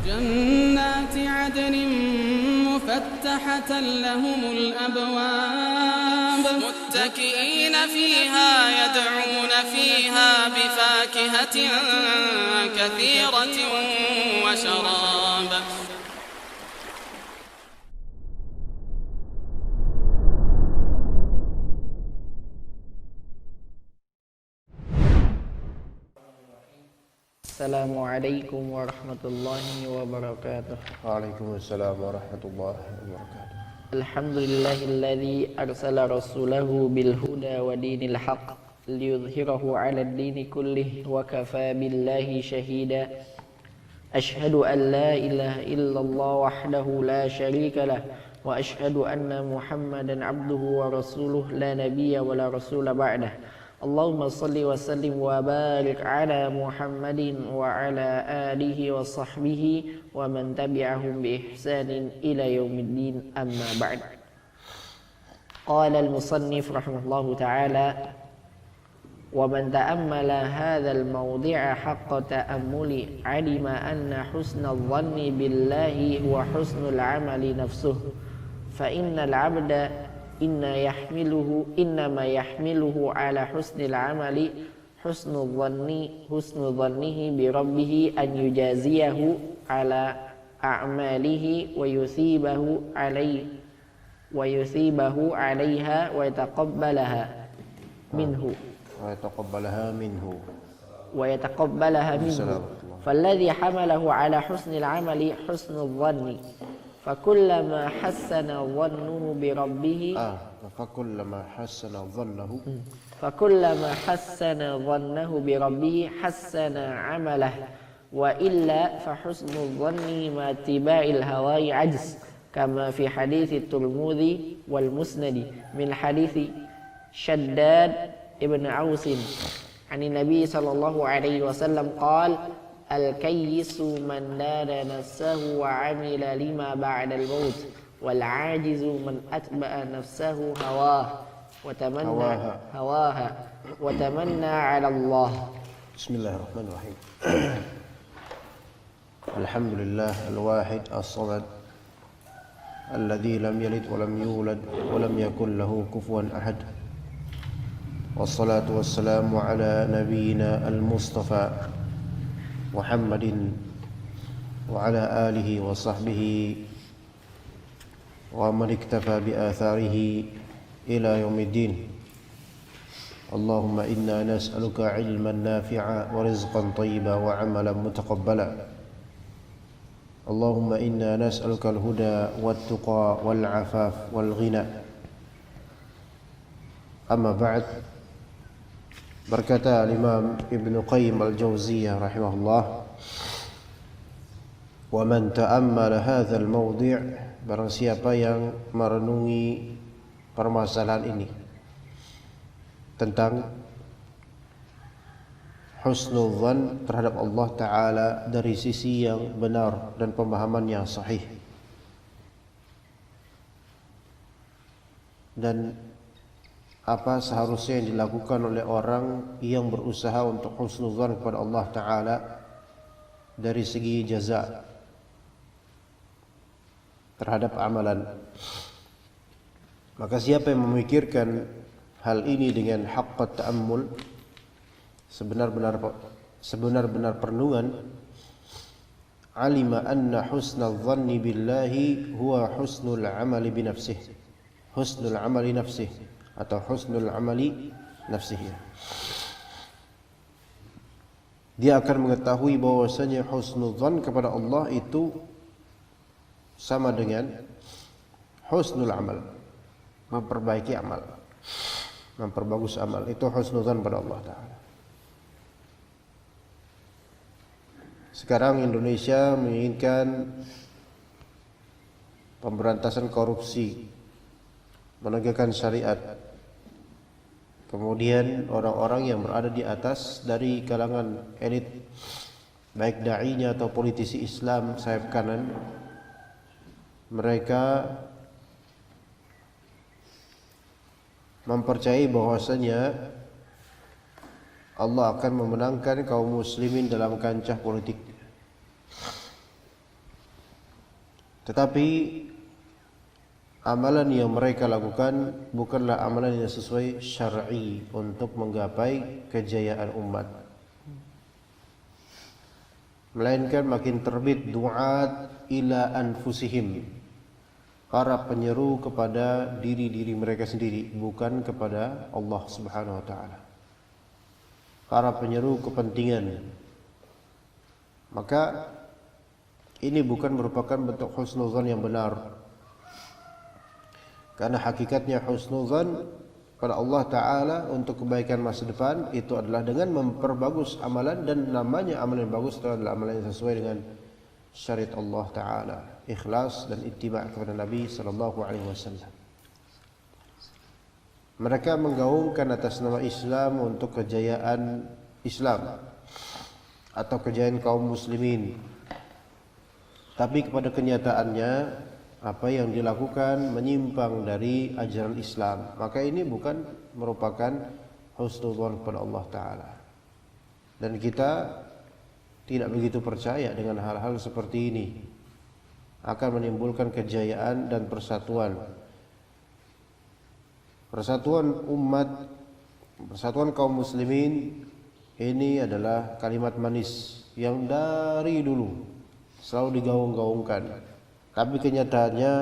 جنات عدن مفتحة لهم الأبواب متكئين فيها يدعون فيها بفاكهة كثيرة وشراب. Assalamualaikum warahmatullahi wabarakatuh. Waalaikumsalam warahmatullahi wabarakatuh. Alhamdulillahilladzi arsala rasulahu bil huda wa dinil haqq liyudhhirahu 'ala ad-dini kullih wa kafa billahi shahida. Ashhadu an la ilaha illallah wahdahu la syarika lah wa ashhadu anna Muhammadan 'abduhu wa rasuluh la nabiyya wa la rasula ba'dah. Allahumma salli wa sallim wa barik ala Muhammadin wa ala alihi wa sahbihi wa man tabi'ahum bi ihsanin ila yaumiddin, amma ba'd. Qala al-musannif rahimahullahu ta'ala: wa man ta'ammala hadzal mawdi'a haqqa ta'ammuli 'alima anna husnal dhanni billahi wa husnul 'amali nafsuhu fa innal 'abda innama yahmiluhu ala husnil amali husnul dhannihi bi rabbih an yujaziyahu ala a'malihi wa yusibahu 'alaiha wa yataqabbalaha minhu falladhi hamalahu ala husnil amali husnul dhanni فكلما حسن ظنه بربه حسن عمله وإلا فحسن الظن مع اتباع الهوى عجز كما في حديث الترمذي والمسند من حديث شداد ابن عوس عن النبي صلى الله عليه وسلم قال: al-kayyisu man dara nafsahu wa amila lima ba'dal maut wal ajizu man atba'a nafsahu hawaha wa tamanna 'ala Allah. Bismillahirrahmanirrahim. Alhamdulillah al-wahid as-samad alladzi lam yalid wa lam yulad wa lam yakul lahu kufuwan ahad. Wassalatu wassalamu ala nabiyyina al-mustafa Muhammadin wa ala alihi wa sahbihi wa man iktafa bi atharihi ila yaumiddin. Allahumma inna nas'aluka ilman nafi'a wa rizqan tayyiban wa 'amalan mutaqabbala. Allahumma inna nas'aluka al-huda wat-tuqa wal-'afaf wal-ghina. Amma ba'd. Berkata Imam Ibnu Qayyim al-Jauziyah rahimahullah, wa man ta'ammala hadzal mawdi', barang siapa yang merenungi permasalahan ini tentang husnul dzan terhadap Allah Ta'ala dari sisi yang benar dan pemahaman yang sahih, dan apa seharusnya yang dilakukan oleh orang yang berusaha untuk husnuzan kepada Allah Ta'ala dari segi jaza terhadap amalan. Maka siapa yang memikirkan hal ini dengan haqqat ta'ammul, sebenar-benar perenungan, alima anna husnal dhanni billahi huwa husnul amali binafsihi, husnul amali nafsihi atau husnul amali nafsihi. Dia akan mengetahui bahwasanya husnudzan kepada Allah itu sama dengan husnul amal, memperbaiki amal, memperbagus amal. Itu husnudzan pada Allah Ta'ala. Sekarang Indonesia menginginkan pemberantasan korupsi, menegakkan syariat. Kemudian orang-orang yang berada di atas dari kalangan elit, baik da'inya atau politisi Islam sayap kanan, mereka mempercayai bahwasanya Allah akan memenangkan kaum muslimin dalam kancah politik. Tetapi amalan yang mereka lakukan bukanlah amalan yang sesuai syar'i untuk menggapai kejayaan umat, melainkan makin terbit du'at ila anfusihim, para penyeru kepada diri-diri mereka sendiri, bukan kepada Allah Subhanahu wa taala. Para penyeru kepentingan. Maka ini bukan merupakan bentuk husnuzan yang benar. Karena hakikatnya husnuzan pada Allah Ta'ala untuk kebaikan masa depan itu adalah dengan memperbagus amalan, dan namanya amalan yang bagus itu adalah amalan yang sesuai dengan syariat Allah Ta'ala, ikhlas dan ittiba' kepada Nabi SAW. Mereka menggaungkan atas nama Islam untuk kejayaan Islam atau kejayaan kaum muslimin, tapi kepada kenyataannya apa yang dilakukan menyimpang dari ajaran Islam, maka ini bukan merupakan husnuzan kepada Allah Ta'ala. Dan kita tidak begitu percaya dengan hal-hal seperti ini akan menimbulkan kejayaan dan persatuan umat, persatuan kaum muslimin. Ini adalah kalimat manis yang dari dulu selalu digaung-gaungkan. Tapi kenyataannya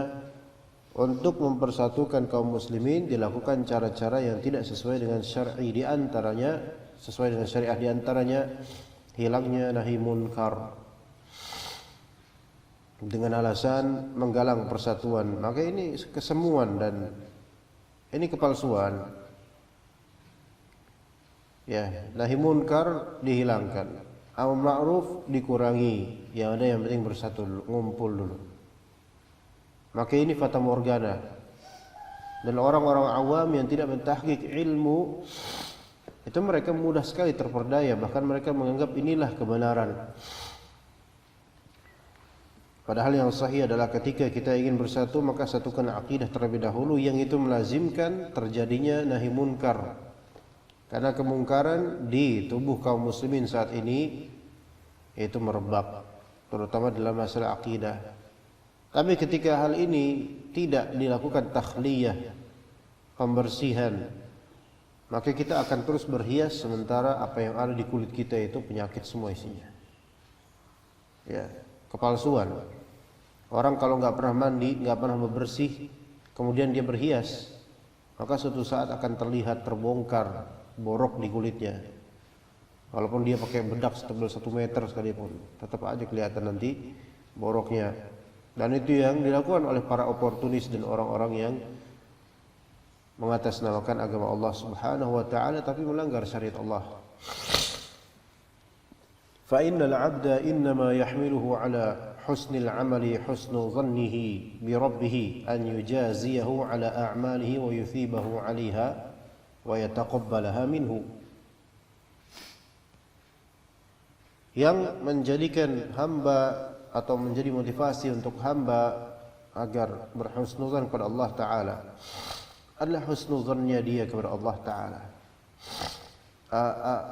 untuk mempersatukan kaum muslimin dilakukan cara-cara yang tidak sesuai dengan syar'i, di antaranya sesuai dengan syariah, di antaranya hilangnya nahi munkar dengan alasan menggalang persatuan. Maka ini kesemuan dan ini kepalsuan. Ya, nahi munkar dihilangkan, amar ma'ruf dikurangi, yang ada yang penting bersatu dulu, ngumpul dulu. Maka ini fata morgana, dan orang-orang awam yang tidak mentahqiq ilmu itu mereka mudah sekali terperdaya, bahkan mereka menganggap inilah kebenaran. Padahal yang sahih adalah ketika kita ingin bersatu, maka satukan akidah terlebih dahulu, yang itu melazimkan terjadinya nahi munkar. Karena kemungkaran di tubuh kaum muslimin saat ini itu merebak, terutama dalam masalah akidah. Tapi ketika hal ini tidak dilakukan takhliyah, pembersihan, maka kita akan terus berhias sementara apa yang ada di kulit kita itu penyakit semua isinya. Ya, kepalsuan. Orang kalau nggak pernah mandi, nggak pernah bebersih, kemudian dia berhias, maka suatu saat akan terlihat terbongkar borok di kulitnya. Walaupun dia pakai bedak setebal 1 meter sekalipun, tetap aja kelihatan nanti boroknya. Dan itu yang dilakukan oleh para oportunis dan orang-orang yang mengatasnamakan agama Allah Subhanahu wa taala tapi melanggar syariat Allah. Fa innal 'abda innama yahmiluhu 'ala husnil 'amali husnu dhannihi bi rabbih an yujaziyahu 'ala a'malihi wa yuthibahu 'alayha wa yataqabbalaha minhu. Yang menjadikan hamba atau menjadi motivasi untuk hamba agar berhusnuzan kepada Allah Ta'ala adalah husnuzannya dia kepada Allah Ta'ala.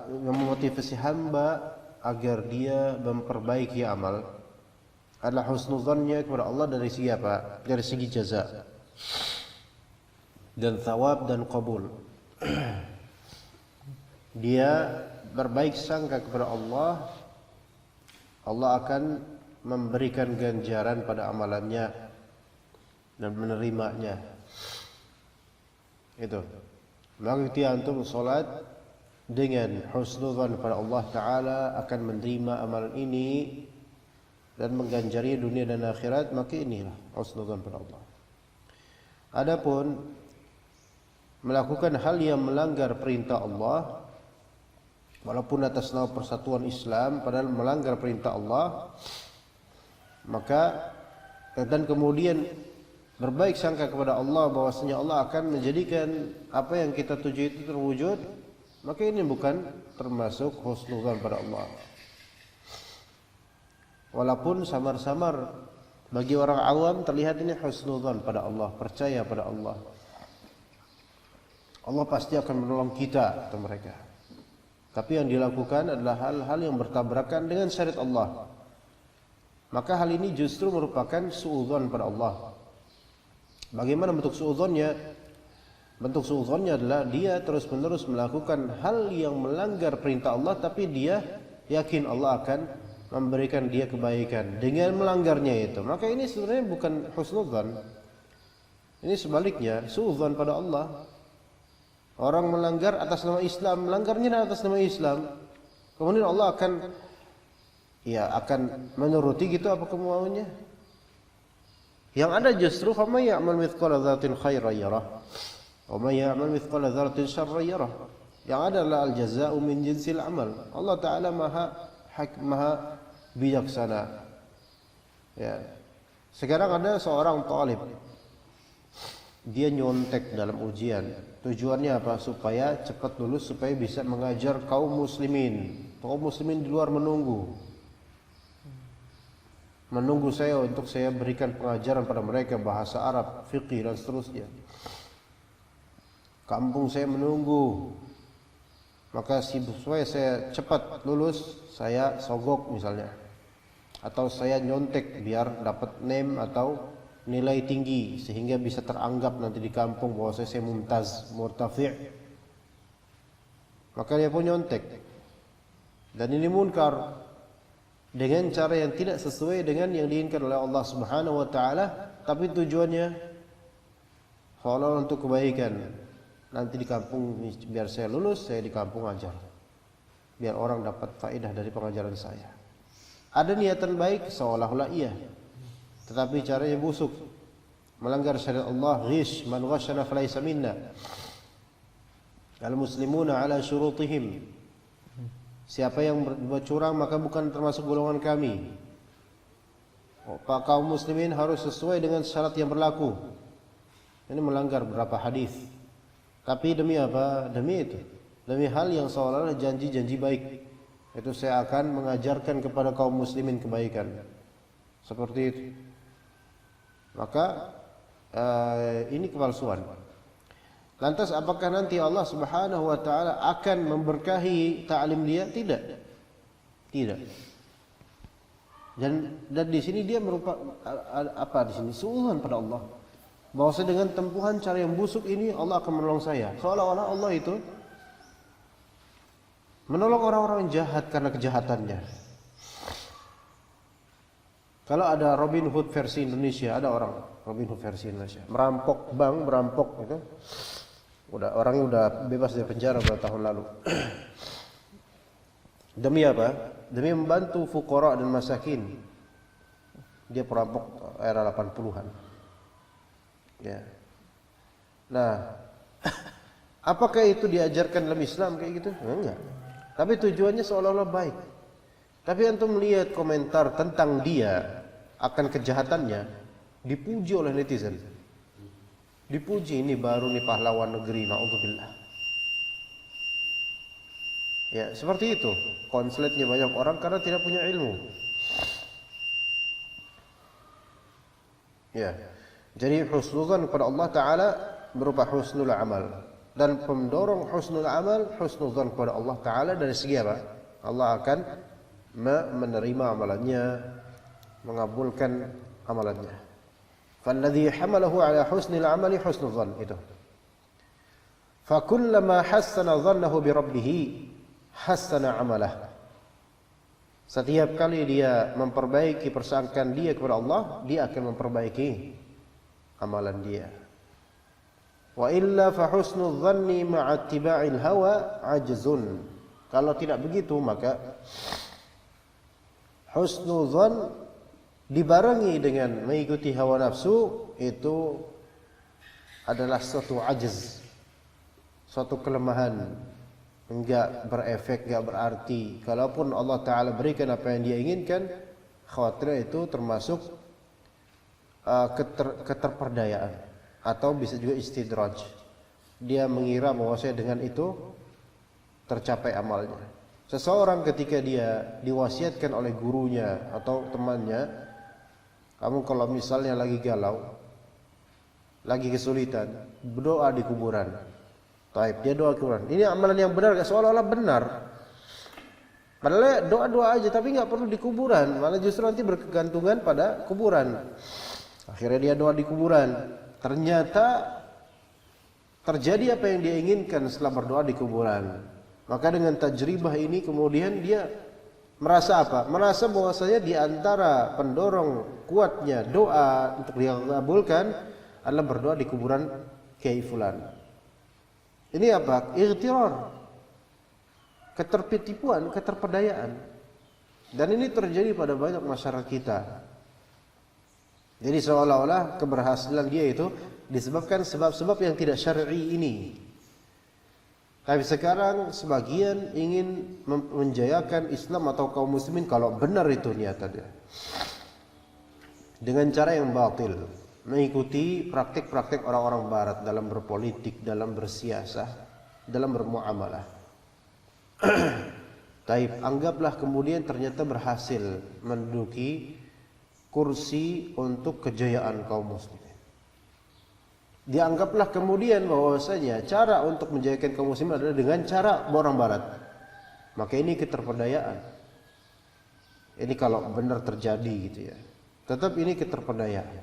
Memotivasi hamba agar dia memperbaiki amal adalah husnuzannya kepada Allah dari segi apa? Dari segi jaza dan thawab dan qabul. Dia berbaik sangka kepada Allah, Allah akan memberikan ganjaran pada amalannya dan menerimanya. Itu. Maka ketika antum salat dengan husnuzan kepada Allah Ta'ala akan menerima amalan ini dan mengganjari dunia dan akhirat, maka inilah husnuzan kepada Allah. Adapun melakukan hal yang melanggar perintah Allah, walaupun atas nama persatuan Islam padahal melanggar perintah Allah, maka dan kemudian berbaik sangka kepada Allah bahwasanya Allah akan menjadikan apa yang kita tuju itu terwujud, maka ini bukan termasuk husnuzan pada Allah. Walaupun samar-samar bagi orang awam terlihat ini husnuzan pada Allah, percaya pada Allah, Allah pasti akan menolong kita atau mereka. Tapi yang dilakukan adalah hal-hal yang bertabrakan dengan syariat Allah. maka hal ini justru merupakan suudzon pada Allah. Bagaimana bentuk suudzonnya? Bentuk suudzonnya adalah dia terus-menerus melakukan hal yang melanggar perintah Allah, tapi dia yakin Allah akan memberikan dia kebaikan dengan melanggarnya itu. Maka ini sebenarnya bukan husnudzon. Ini sebaliknya, suudzon pada Allah. Orang melanggar atas nama Islam, melanggarnya atas nama Islam. Kemudian Allah akan menuruti gitu apa kemauannya. Yang ada justru faman ya'mal mithqala dzarratin khairan yarah wa man ya'mal mithqala dzarratin syarran yarah. Yang ada adalah al-jazaa'u min jinsil amal. Allah Taala maha bijaksana. Ya. Sekarang ada seorang talib. Dia nyontek dalam ujian. Tujuannya apa? Supaya cepat lulus, supaya bisa mengajar kaum muslimin. Kaum muslimin di luar menunggu saya untuk saya berikan pengajaran pada mereka bahasa Arab, fikih dan seterusnya. Kampung saya menunggu. Maka supaya saya cepat lulus, saya sogok misalnya. Atau saya nyontek biar dapat name atau nilai tinggi sehingga bisa teranggap nanti di kampung bahwa saya mumtaz, murtafi'. Maka dia pun nyontek. Dan ini munkar dengan cara yang tidak sesuai dengan yang diinginkan oleh Allah Subhanahu wa taala, tapi tujuannya seolah untuk kebaikan. Nanti di kampung biar saya lulus, saya di kampung ajar. Biar orang dapat faedah dari pengajaran saya. Ada niatan baik seolah-olah iya. Tetapi caranya busuk. Melanggar syariat Allah, ghish, man ghashana falaysa minna. Al-muslimuna ala syurutihim. Siapa yang berbuat curang maka bukan termasuk golongan kami. Kaum muslimin harus sesuai dengan syarat yang berlaku. Ini melanggar beberapa hadis. Tapi demi apa? Demi itu. Demi hal yang seolah-olah janji-janji baik. Itu saya akan mengajarkan kepada kaum muslimin kebaikan. Seperti itu. Maka ini kepalsuan. Lantas apakah nanti Allah Subhanahu wa taala akan memberkahi ta'lim dia? Tidak. Tidak. Dan di sini dia merupakan apa di sini? Suudzon pada Allah. Bahwa dengan tempuhan cara yang busuk ini Allah akan menolong saya. Seolah-olah Allah itu menolong orang-orang jahat karena kejahatannya. Kalau ada Robin Hood versi Indonesia, ada orang Robin Hood versi Indonesia, merampok bank, merampok gitu. Orangnya udah bebas dari penjara beberapa tahun lalu. Demi apa? Demi membantu fuqara dan masakin. Dia perampok era 80-an. Ya. Nah, apakah itu diajarkan dalam Islam kayak gitu? Enggak. Tapi tujuannya seolah-olah baik. Tapi antum melihat komentar tentang dia akan kejahatannya dipuji oleh netizen. Dipuji, ini baru nih pahlawan negeri, naudzubillah. Ya, seperti itu. Konsletnya banyak orang karena tidak punya ilmu. Ya. Jadi husnudzan kepada Allah Ta'ala berupa husnul amal. Dan pendorong husnul amal, husnudzan kepada Allah Ta'ala dari segi apa? Allah akan menerima amalannya, mengabulkan amalannya. Falladhi hamalahu ala husnil amali husnul dhann, itu. Fakullama hassana dhannahu bi rabbih hassana amalah. Setiap kali dia memperbaiki persangkaan dia kepada Allah, dia akan memperbaiki amalan dia. Wa illa fa husnul dhanni ma'a ittiba'il hawa ajzun. Kalau tidak begitu maka husnul dhann dibarengi dengan mengikuti hawa nafsu itu adalah suatu ajz, suatu kelemahan, enggak berefek, enggak berarti. Kalaupun Allah Ta'ala berikan apa yang dia inginkan, khawatir itu termasuk keterperdayaan atau bisa juga istidraj. Dia mengira bahwa saya dengan itu tercapai amalnya. Seseorang ketika dia diwasiatkan oleh gurunya atau temannya, kamu kalau misalnya lagi galau, lagi kesulitan, berdoa di kuburan. Taib, dia doa di kuburan. Ini amalan yang benar, seolah-olah benar. Padahal doa-doa aja, tapi nggak perlu di kuburan, malah justru nanti berkegantungan pada kuburan. Akhirnya dia doa di kuburan, ternyata terjadi apa yang dia inginkan setelah berdoa di kuburan. Maka dengan tajribah ini kemudian dia merasa apa? Merasa bahwasanya di antara pendorong kuatnya doa untuk dikabulkan adalah berdoa di kuburan Kiai Fulan. Ini apa? Ightirar, ketertipuan, keterpedayaan. Dan ini terjadi pada banyak masyarakat kita. Jadi seolah-olah keberhasilan dia itu disebabkan sebab-sebab yang tidak syar'i ini. Tapi sekarang sebagian ingin menjayakan Islam atau kaum muslimin kalau benar itu niatannya, dengan cara yang batil, mengikuti praktik-praktik orang-orang barat dalam berpolitik, dalam bersiasah, dalam bermuamalah. Taib, anggaplah kemudian ternyata berhasil menduduki kursi untuk kejayaan kaum muslimin. Dianggaplah kemudian bahwasanya cara untuk menjayakan kaum muslimin adalah dengan cara orang barat. Maka ini keterpedayaan. Ini kalau benar terjadi gitu ya. Tetap ini keterpedayaan.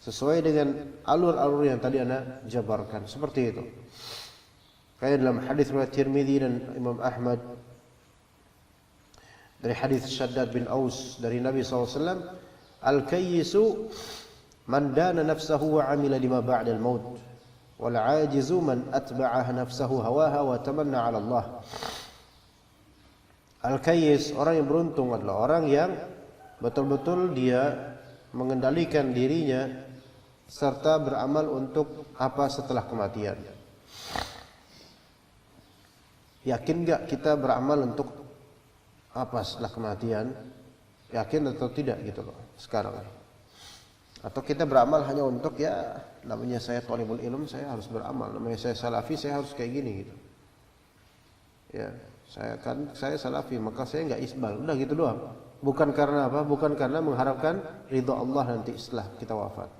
Sesuai dengan alur-alur yang tadi Anda jabarkan. Seperti itu. Kayak dalam hadis riwayat Tirmidzi dan Imam Ahmad dari hadis Shaddad bin Aus dari Nabi SAW, al-kayyisu man dana nafsahu wa amila lima ba'da al-maut, wal 'ajizu man atba'aha nafsahu hawaha wa tamanna 'ala Allah. Al-kayyis, orang yang beruntung adalah orang yang betul-betul dia mengendalikan dirinya serta beramal untuk apa setelah kematian. Yakin enggak kita beramal untuk apa setelah kematian? Yakin atau tidak gitu loh sekarang. Atau kita beramal hanya untuk ya namanya saya thalibul ilm, saya harus beramal, namanya saya salafi, saya harus kayak gini gitu. Ya, saya salafi, maka saya enggak isbal. Udah gitu doang. Bukan karena apa? Bukan karena mengharapkan ridha Allah nanti setelah kita wafat.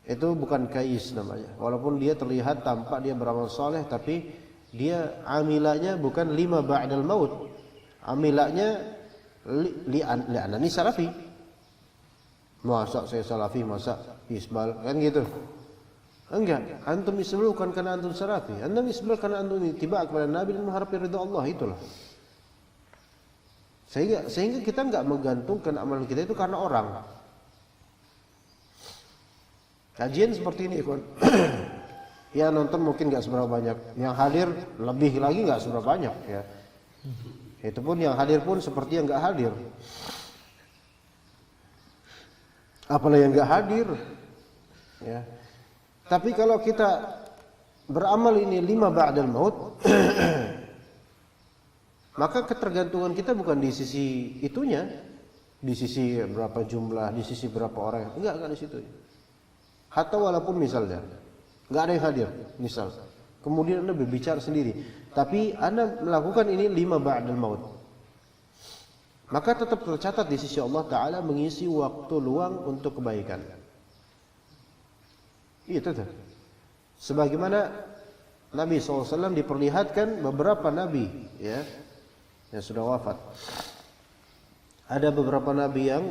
Itu bukan kais namanya. Walaupun dia terlihat tampak dia beramal soleh, tapi dia amilanya bukan lima ba'dal maut. Amilanya li'anani salafi. Masa saya salafi, masa isbal, kan gitu. Enggak, antum isbal bukan karena antum salafi. Antum isbal karena antum tiba kepada Nabi dan mengharapkan ridha Allah, itulah. Sehingga kita enggak menggantungkan amalan kita itu karena orang. Kajian seperti ini, ikhwan. Ya nonton mungkin enggak seberapa banyak, yang hadir lebih lagi enggak seberapa banyak ya. Itu pun yang hadir pun seperti yang enggak hadir. Apalagi yang enggak hadir. Ya. Tapi kalau kita beramal ini lima ba'dal maut, maka ketergantungan kita bukan di sisi itunya, di sisi berapa jumlah, di sisi berapa orang, enggak di situ. Hatta walaupun misalnya enggak ada yang hadir, misal, kemudian Anda berbicara sendiri, tapi Anda melakukan ini lima ba'dal maut, maka tetap tercatat di sisi Allah Ta'ala mengisi waktu luang untuk kebaikan. Itu tuh. Sebagaimana Nabi SAW diperlihatkan beberapa Nabi ya, yang sudah wafat. Ada beberapa Nabi yang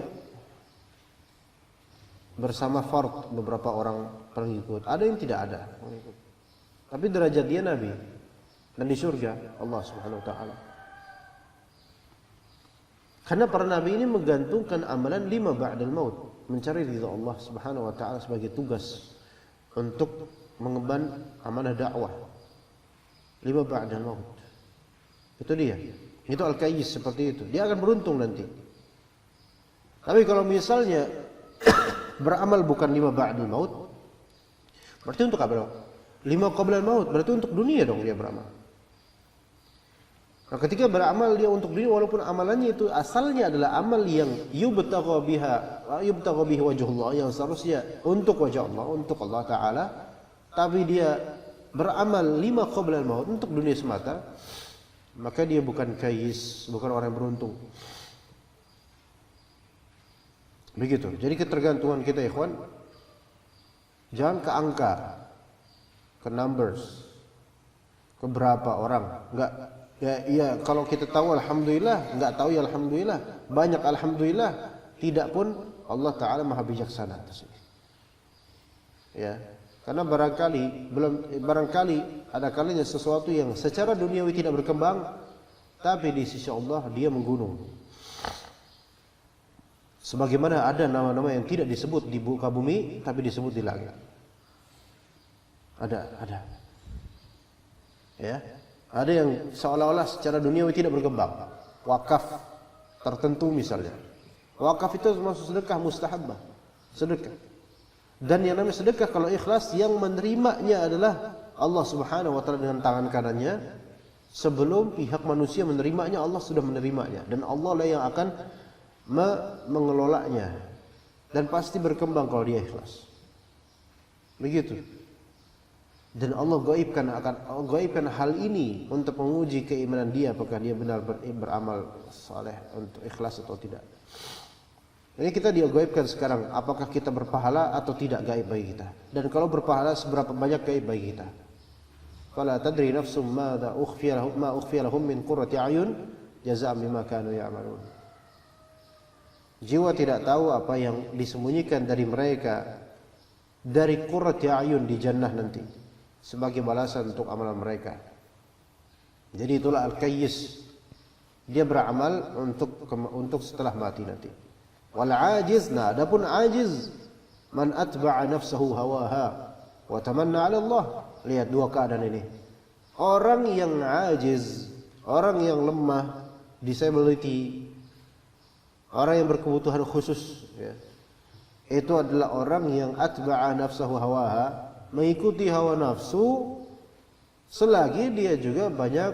bersama fard beberapa orang pengikut. Ada yang tidak ada pengikut. Tapi derajat dia Nabi. Dan di surga Allah Subhanahu Wa Ta'ala. Karena para Nabi ini menggantungkan amalan lima ba'dal maut. Mencari ridha Allah Subhanahu Wa Ta'ala sebagai tugas untuk mengemban amanah dakwah. Lima ba'dal maut. Itu dia. Itu al-kayyis seperti itu. Dia akan beruntung nanti. Tapi kalau misalnya beramal bukan lima ba'dal maut, berarti untuk apa? Lima qabla maut, berarti untuk dunia dong dia beramal. Nah, ketika beramal dia untuk dunia, walaupun amalannya itu asalnya adalah amal yang yubtagha bihi wajhullah, yang seharusnya untuk wajah Allah, untuk Allah Ta'ala, tapi dia beramal lima qabla maut untuk dunia semata, maka dia bukan kayis, bukan orang yang beruntung. Begitu. Jadi ketergantungan kita ikhwan jangan ke angka, ke numbers, ke berapa orang, enggak. Ya, kalau kita tahu alhamdulillah, enggak tahu ya alhamdulillah, banyak alhamdulillah, tidak pun Allah Taala Maha bijaksana atas ini. Ya, karena barangkali ada kalanya sesuatu yang secara duniawi tidak berkembang, tapi di sisi Allah dia menggunung. Sebagaimana ada nama-nama yang tidak disebut di muka bumi, tapi disebut di langit. Ada. Ya, ada yang seolah-olah secara duniawi tidak berkembang. Wakaf tertentu misalnya. Wakaf itu termasuk sedekah mustahabah. Sedekah. Dan yang namanya sedekah kalau ikhlas, yang menerimanya adalah Allah Subhanahu wa taala dengan tangan kanannya. Sebelum pihak manusia menerimanya, Allah sudah menerimanya, dan Allah lah yang akan mengelolanya, dan pasti berkembang kalau dia ikhlas. Begitu. Dan Allah gaibkan hal ini untuk menguji keimanan dia, apakah dia benar beramal saleh untuk ikhlas atau tidak. Ini kita digaibkan sekarang, apakah kita berpahala atau tidak gaib bagi kita. Dan kalau berpahala, seberapa banyak gaib bagi kita. Fala tadri nafsum ma ukhfiya lahum min qurrati a'yun jazaa'an bima kanu ya'malun. Jiwa tidak tahu apa yang disembunyikan dari mereka dari qurrati a'yun di jannah nanti, sebagai balasan untuk amalan mereka. Jadi itulah al-kayyis. Dia beramal untuk setelah mati nanti. Wal ajiz, nah adapun ajiz, man atba'a nafsahu hawaha wa tamanna 'ala Allah. Lihat dua keadaan ini. Orang yang ajiz, orang yang lemah, disability, orang yang berkebutuhan khusus, ya, itu adalah orang yang atba'a nafsahu hawaha, mengikuti hawa nafsu, selagi dia juga banyak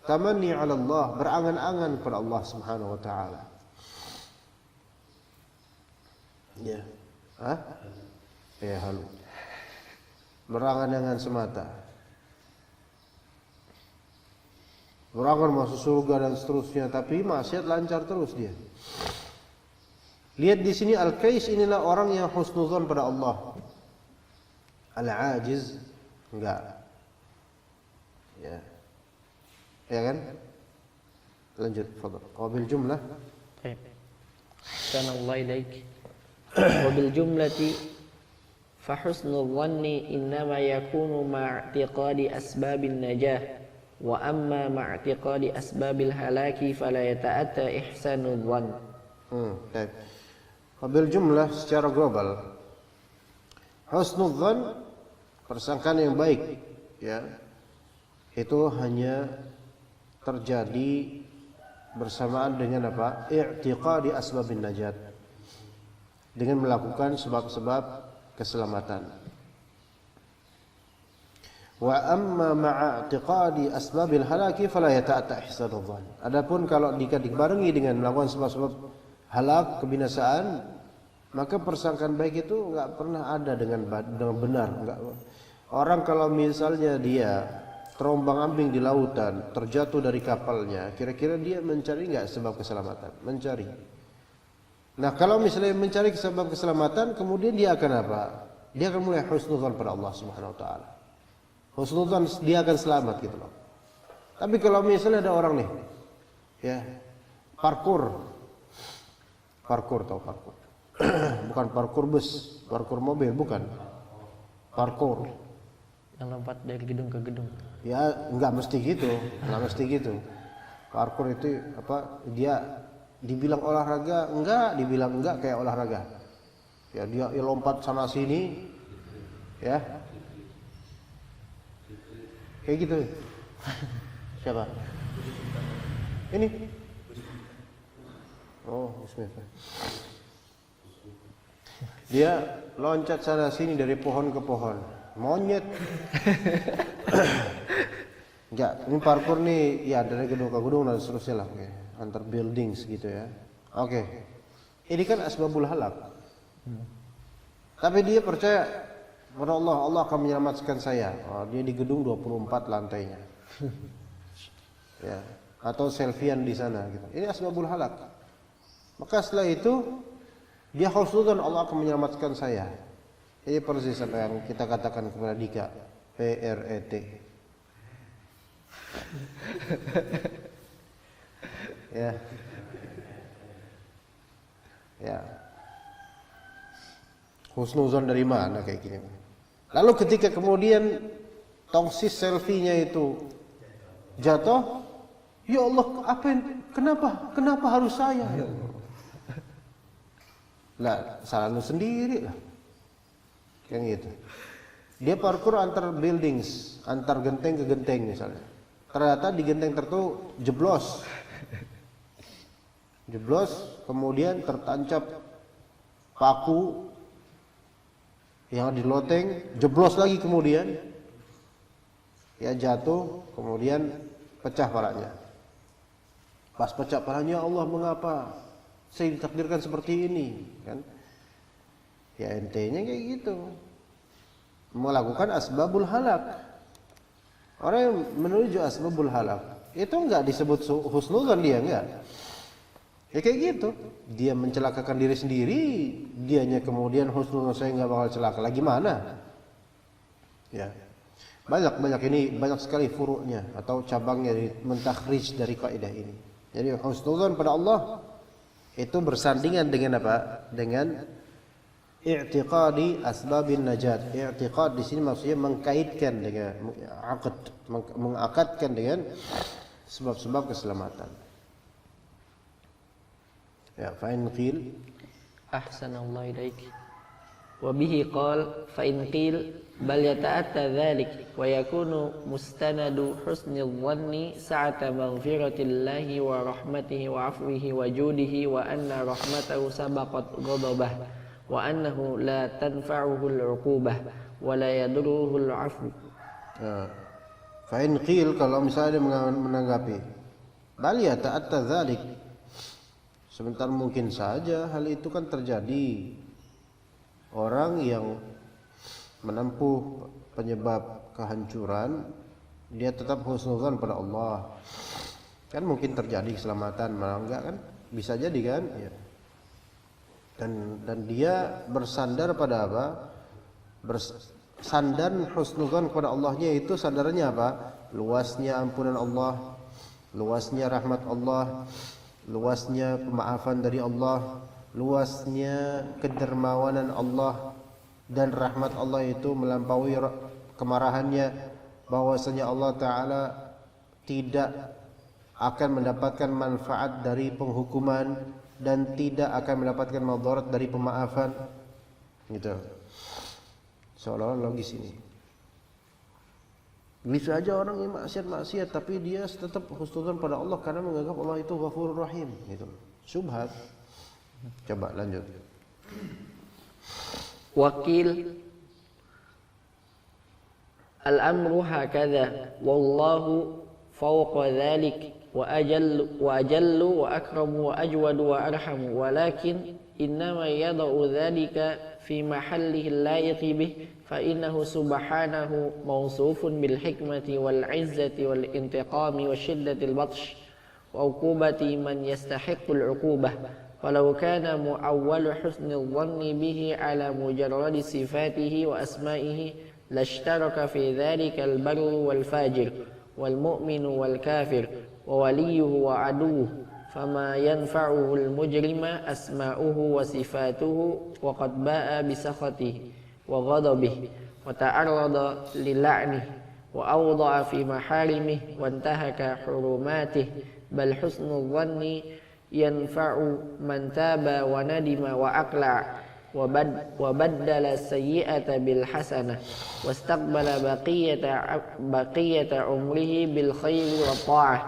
tamanni 'ala Allah, berangan-angan kepada Allah Subhanahu wa taala. Ya. Ya, halu. Berangan-angan semata. Berangan masuk surga dan seterusnya, tapi maksiat lancar terus dia. Lihat di sini al-kais, inilah orang yang husnuzan pada Allah. Al-ajiz enggak. Ya. Ya kan? Lanjut, fadhal. Qabil jumlah. Baik. Sanallahu ilaik. Wa bil jumlati fa husnul dhanni innama yakunu ma'tiqadi asbabin najah wa amma ma'tiqadi asbabil halaki fala yata'atta ihsanul dhann. Baik. Qabil jumlah secara global, husnul dhann, persangkaan yang baik, ya, itu hanya terjadi bersamaan dengan apa? I'tiqadi asbabin najat, dengan melakukan sebab-sebab keselamatan. Wa amma ma'atiqadi asbabil halaki fala yata'atta ihsanul dhann. Adapun kalau dibarengi dengan melakukan sebab-sebab halak, kebinasaan, maka persangkaan baik itu enggak pernah ada dengan benar, enggak. Orang kalau misalnya dia terombang-ambing di lautan, terjatuh dari kapalnya, kira-kira dia mencari enggak sebab keselamatan? Mencari. Nah, kalau misalnya mencari sebab keselamatan, kemudian dia akan apa? Dia akan mulai husnudzan pada Allah Subhanahu wa taala. Husnudzan, dia akan selamat gitu loh. Tapi kalau misalnya ada orang nih, ya, parkur tau parkur. Bukan parkur bus, parkur mobil, bukan. Parkur. Yang lompat dari gedung ke gedung. Ya, enggak mesti gitu. Parkur itu apa? Dia dibilang olahraga, dibilang enggak kayak olahraga. Ya, dia lompat sana sini, ya. Kayak gitu. Siapa? Ini. Oh, bismillah. Dia loncat sana sini dari pohon ke pohon. Monyet. Enggak, ini parkur nih, ya, dari gedung ke gedung dan seterusnya lah, okay. Antar buildings gitu ya. Oke. Ini kan asbabul halak. Tapi dia percaya kepada Allah, Allah akan menyelamatkan saya. Oh, dia di gedung 24 lantainya. Ya, atau selfiean di sana gitu. Ini asbabul halak. Maka setelah itu dia husnudzan, Allah akan menyelamatkan saya. Ini persis apa yang kita katakan kepada Dika, PRET. Ya. Ya. Husnuzon dari mana kayak gini? Lalu ketika kemudian tongsis selfie-nya itu jatuh, ya Allah, kenapa harus saya? Lah, salah lu sendiri lah. Kayak gitu. Dia parkur antar buildings, antar genteng ke genteng misalnya. Ternyata di genteng tertentu jeblos, kemudian tertancap paku yang di loteng, jeblos lagi kemudian, ya jatuh, kemudian pecah palanya. Pas pecah palanya, Allah, mengapa saya ditakdirkan seperti ini? Kan? Ya ente-nya kayak gitu, melakukan asbabul halak. Orang yang menuju asbabul halak itu enggak disebut husnuzan, dia enggak. Ya kayak gitu, dia mencelakakan diri sendiri, dianya kemudian husnuzan saya enggak bakal celaka lagi, mana? Ya. Banyak sekali furu'nya atau cabangnya mentakhrij dari kaidah ini. Jadi husnuzan pada Allah itu bersandingan dengan apa? Dengan i'tiqadi asbabin najat. I'tiqad di sini maksudnya mengkaitkan dengan mengakadkan dengan sebab-sebab keselamatan. Ya, fa in qil ahsanallahu ilaik. Wa bihi qal fa in qil bal yata'atta dhalik wa yakunu mustanadu husnil dhanni sa'ata maghfiratillahi wa rahmatihi wa afwihi wa judihi wa anna rahmatahu sabaqat ghadabah wa annahu la tanfa'uhu al-'uqubah wa la yadurruhu al-'afwu. Fa in qil, kalau misalnya menanggapi, bal yata'atta dhalik, sebentar mungkin saja hal itu kan terjadi. Orang yang menempuh penyebab kehancuran, dia tetap husnuzan pada Allah. Kan mungkin terjadi keselamatan, malah enggak kan? Bisa jadi kan? Ya. Dan dia bersandar pada apa? Bersandar husnuzan kepada Allahnya itu sandarannya apa? Luasnya ampunan Allah, luasnya rahmat Allah, luasnya pemaafan dari Allah, luasnya kedermawanan Allah, dan rahmat Allah itu melampaui kemarahannya, bahwasanya Allah Ta'ala tidak akan mendapatkan manfaat dari penghukuman dan tidak akan mendapatkan madarat dari pemaafan, gitu. Seolah-olah logis ini. Bisa aja orang yang maksiat tapi dia tetap husnuzan pada Allah karena menganggap Allah itu Ghafurur Rahim, gitu. Syubhat. Coba lanjut. Wakil al-amru hakadha wallahu fawqa dhalik wa ajallu wa akramu wa ajwadu wa arhamu walakin innama yada'u dhalika fi mahallihi al-layiqi bih fa innahu subhanahu mawsufun bil hikmati wal izzati wal intiqami wa shiddati al-batsh wa uqubati man yastahiqqu al-uqubah. ولو كان مؤول حسن الظن به على مجرد صفاته وأسمائه لاشترك في ذلك البر والفاجر والمؤمن والكافر ووليه وعدوه فما ينفعه المجرم أسماؤه وصفاته وقد باء بسخطه وغضبه وتعرض للعنه وأوضع في محارمه وانتهك حرماته بل حسن الظن ينفع من تاب وندم وأقلع وبدل السيئة بالحسنة واستقبل بقية عمره بالخير والطاعة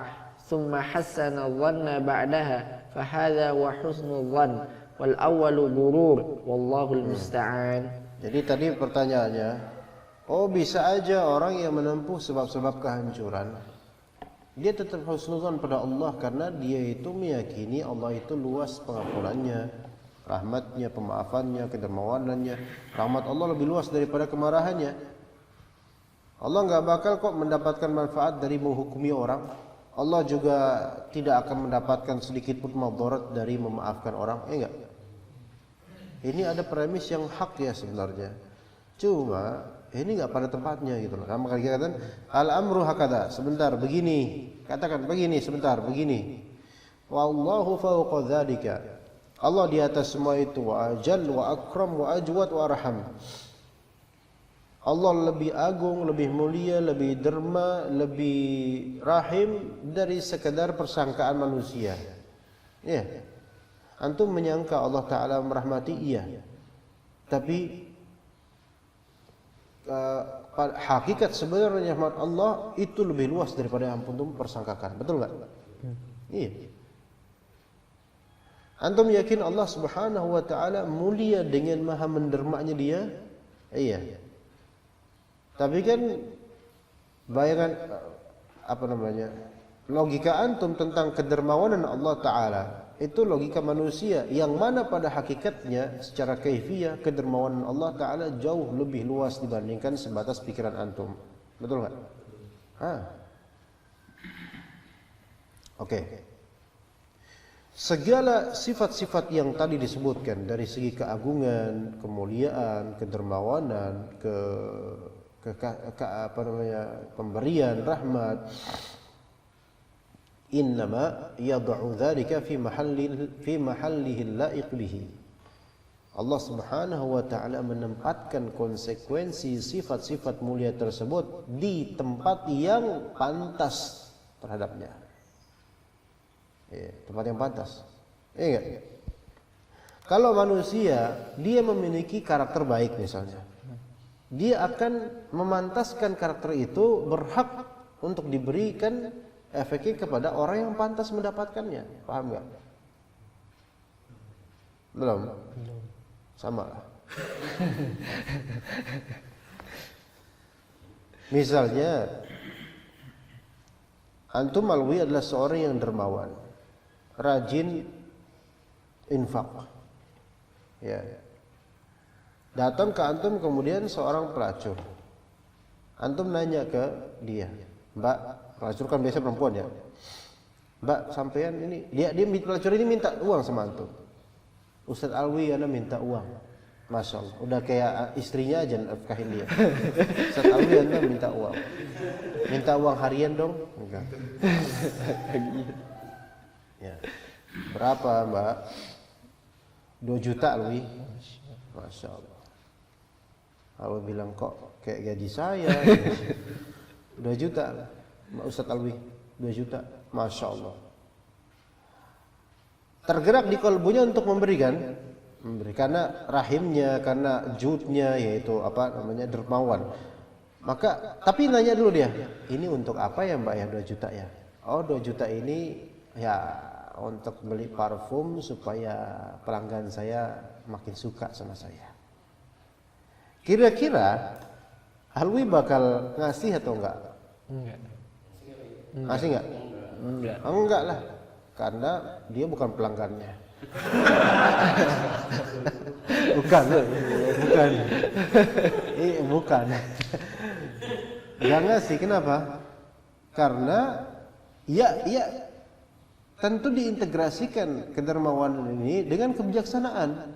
ثم حسن الظن بعدها فهذا هو حسن الظن والأول غرور والله المستعان. Jadi tadi pertanyaannya, bisa aja orang yang menempuh sebab-sebab kehancuran, dia tetap husnuzan pada Allah karena dia itu meyakini Allah itu luas pengampunannya, rahmatnya, pemaafannya, kedermawanannya. Rahmat Allah lebih luas daripada kemarahannya. Allah nggak bakal kok mendapatkan manfaat dari menghukumi orang. Allah juga tidak akan mendapatkan sedikit pun madarat dari memaafkan orang. Enggak. Ini ada premis yang hak ya sebenarnya. Cuma ini nggak pada tempatnya gitu loh. Maka dia katakan al-amru hakada, sebentar begini, katakan begini, sebentar begini. Wallahu fawqa dzalika. Allah di atas semua itu, wa ajal wa akram wa ajwad wa arham. Allah lebih agung, lebih mulia, lebih derma, lebih rahim dari sekedar persangkaan manusia. Ya. Antum menyangka Allah Ta'ala merahmati, iya. Tapi hakikat sebenarnya rahmat Allah itu lebih luas daripada yang antum persangkakan. Betul nggak? Iya. Antum yakin Allah Subhanahu wa Ta'ala mulia dengan maha mendermanya dia? Iya. Tapi kan bayangan logika antum tentang kedermawanan Allah Ta'ala itu logika manusia yang mana pada hakikatnya secara kaifiyah kedermawanan Allah Ta'ala jauh lebih luas dibandingkan sebatas pikiran antum. Betul nggak? Oke. Segala sifat-sifat yang tadi disebutkan dari segi keagungan, kemuliaan, kedermawanan, pemberian rahmat, innama yad'u dzalika fi mahallihi laiq bihi. Allah Subhanahu wa Ta'ala menempatkan konsekuensi sifat-sifat mulia tersebut di tempat yang pantas terhadapnya. Tempat yang pantas. Iya. Kalau manusia dia memiliki karakter baik misalnya, dia akan memantaskan karakter itu berhak untuk diberikan efeknya kepada orang yang pantas mendapatkannya. Paham nggak? Belum. Sama lah. Misalnya antum Alwi adalah seorang yang dermawan, rajin infak. Ya. Datang ke antum kemudian seorang pelacur. Antum nanya ke dia, "Mbak," pelacur kan biasa perempuan ya. "Mbak, sampean ini dia pelacur ini minta uang sama antum. Ustaz Alwi ana minta uang." Masya Allah, udah kayak istrinya aja nafkahin dia. Ustaz Alwi ana minta uang. Minta uang harian dong? Enggak. Ya. Berapa, Mbak? 2 juta Alwi. Masya Allah. Alwi bilang, kok kayak gaji saya? 2 juta. Ustaz Alwi, 2 juta. Masya Allah. Tergerak di kalbunya untuk memberikan. Karena rahimnya, karena judnya, yaitu dermawan. Maka, tapi nanya dulu dia, ini untuk apa ya Mbak ya 2 juta ya? Oh 2 juta ini ya untuk beli parfum supaya pelanggan saya makin suka sama saya. Kira-kira Alwi bakal ngasih atau enggak? Enggak. Ngasih enggak? Enggak. Enggak lah, karena dia bukan pelanggannya. Bukan. Bukan. Enggak ngasih, kenapa? Karena ya tentu diintegrasikan kedermawanan ini dengan kebijaksanaan.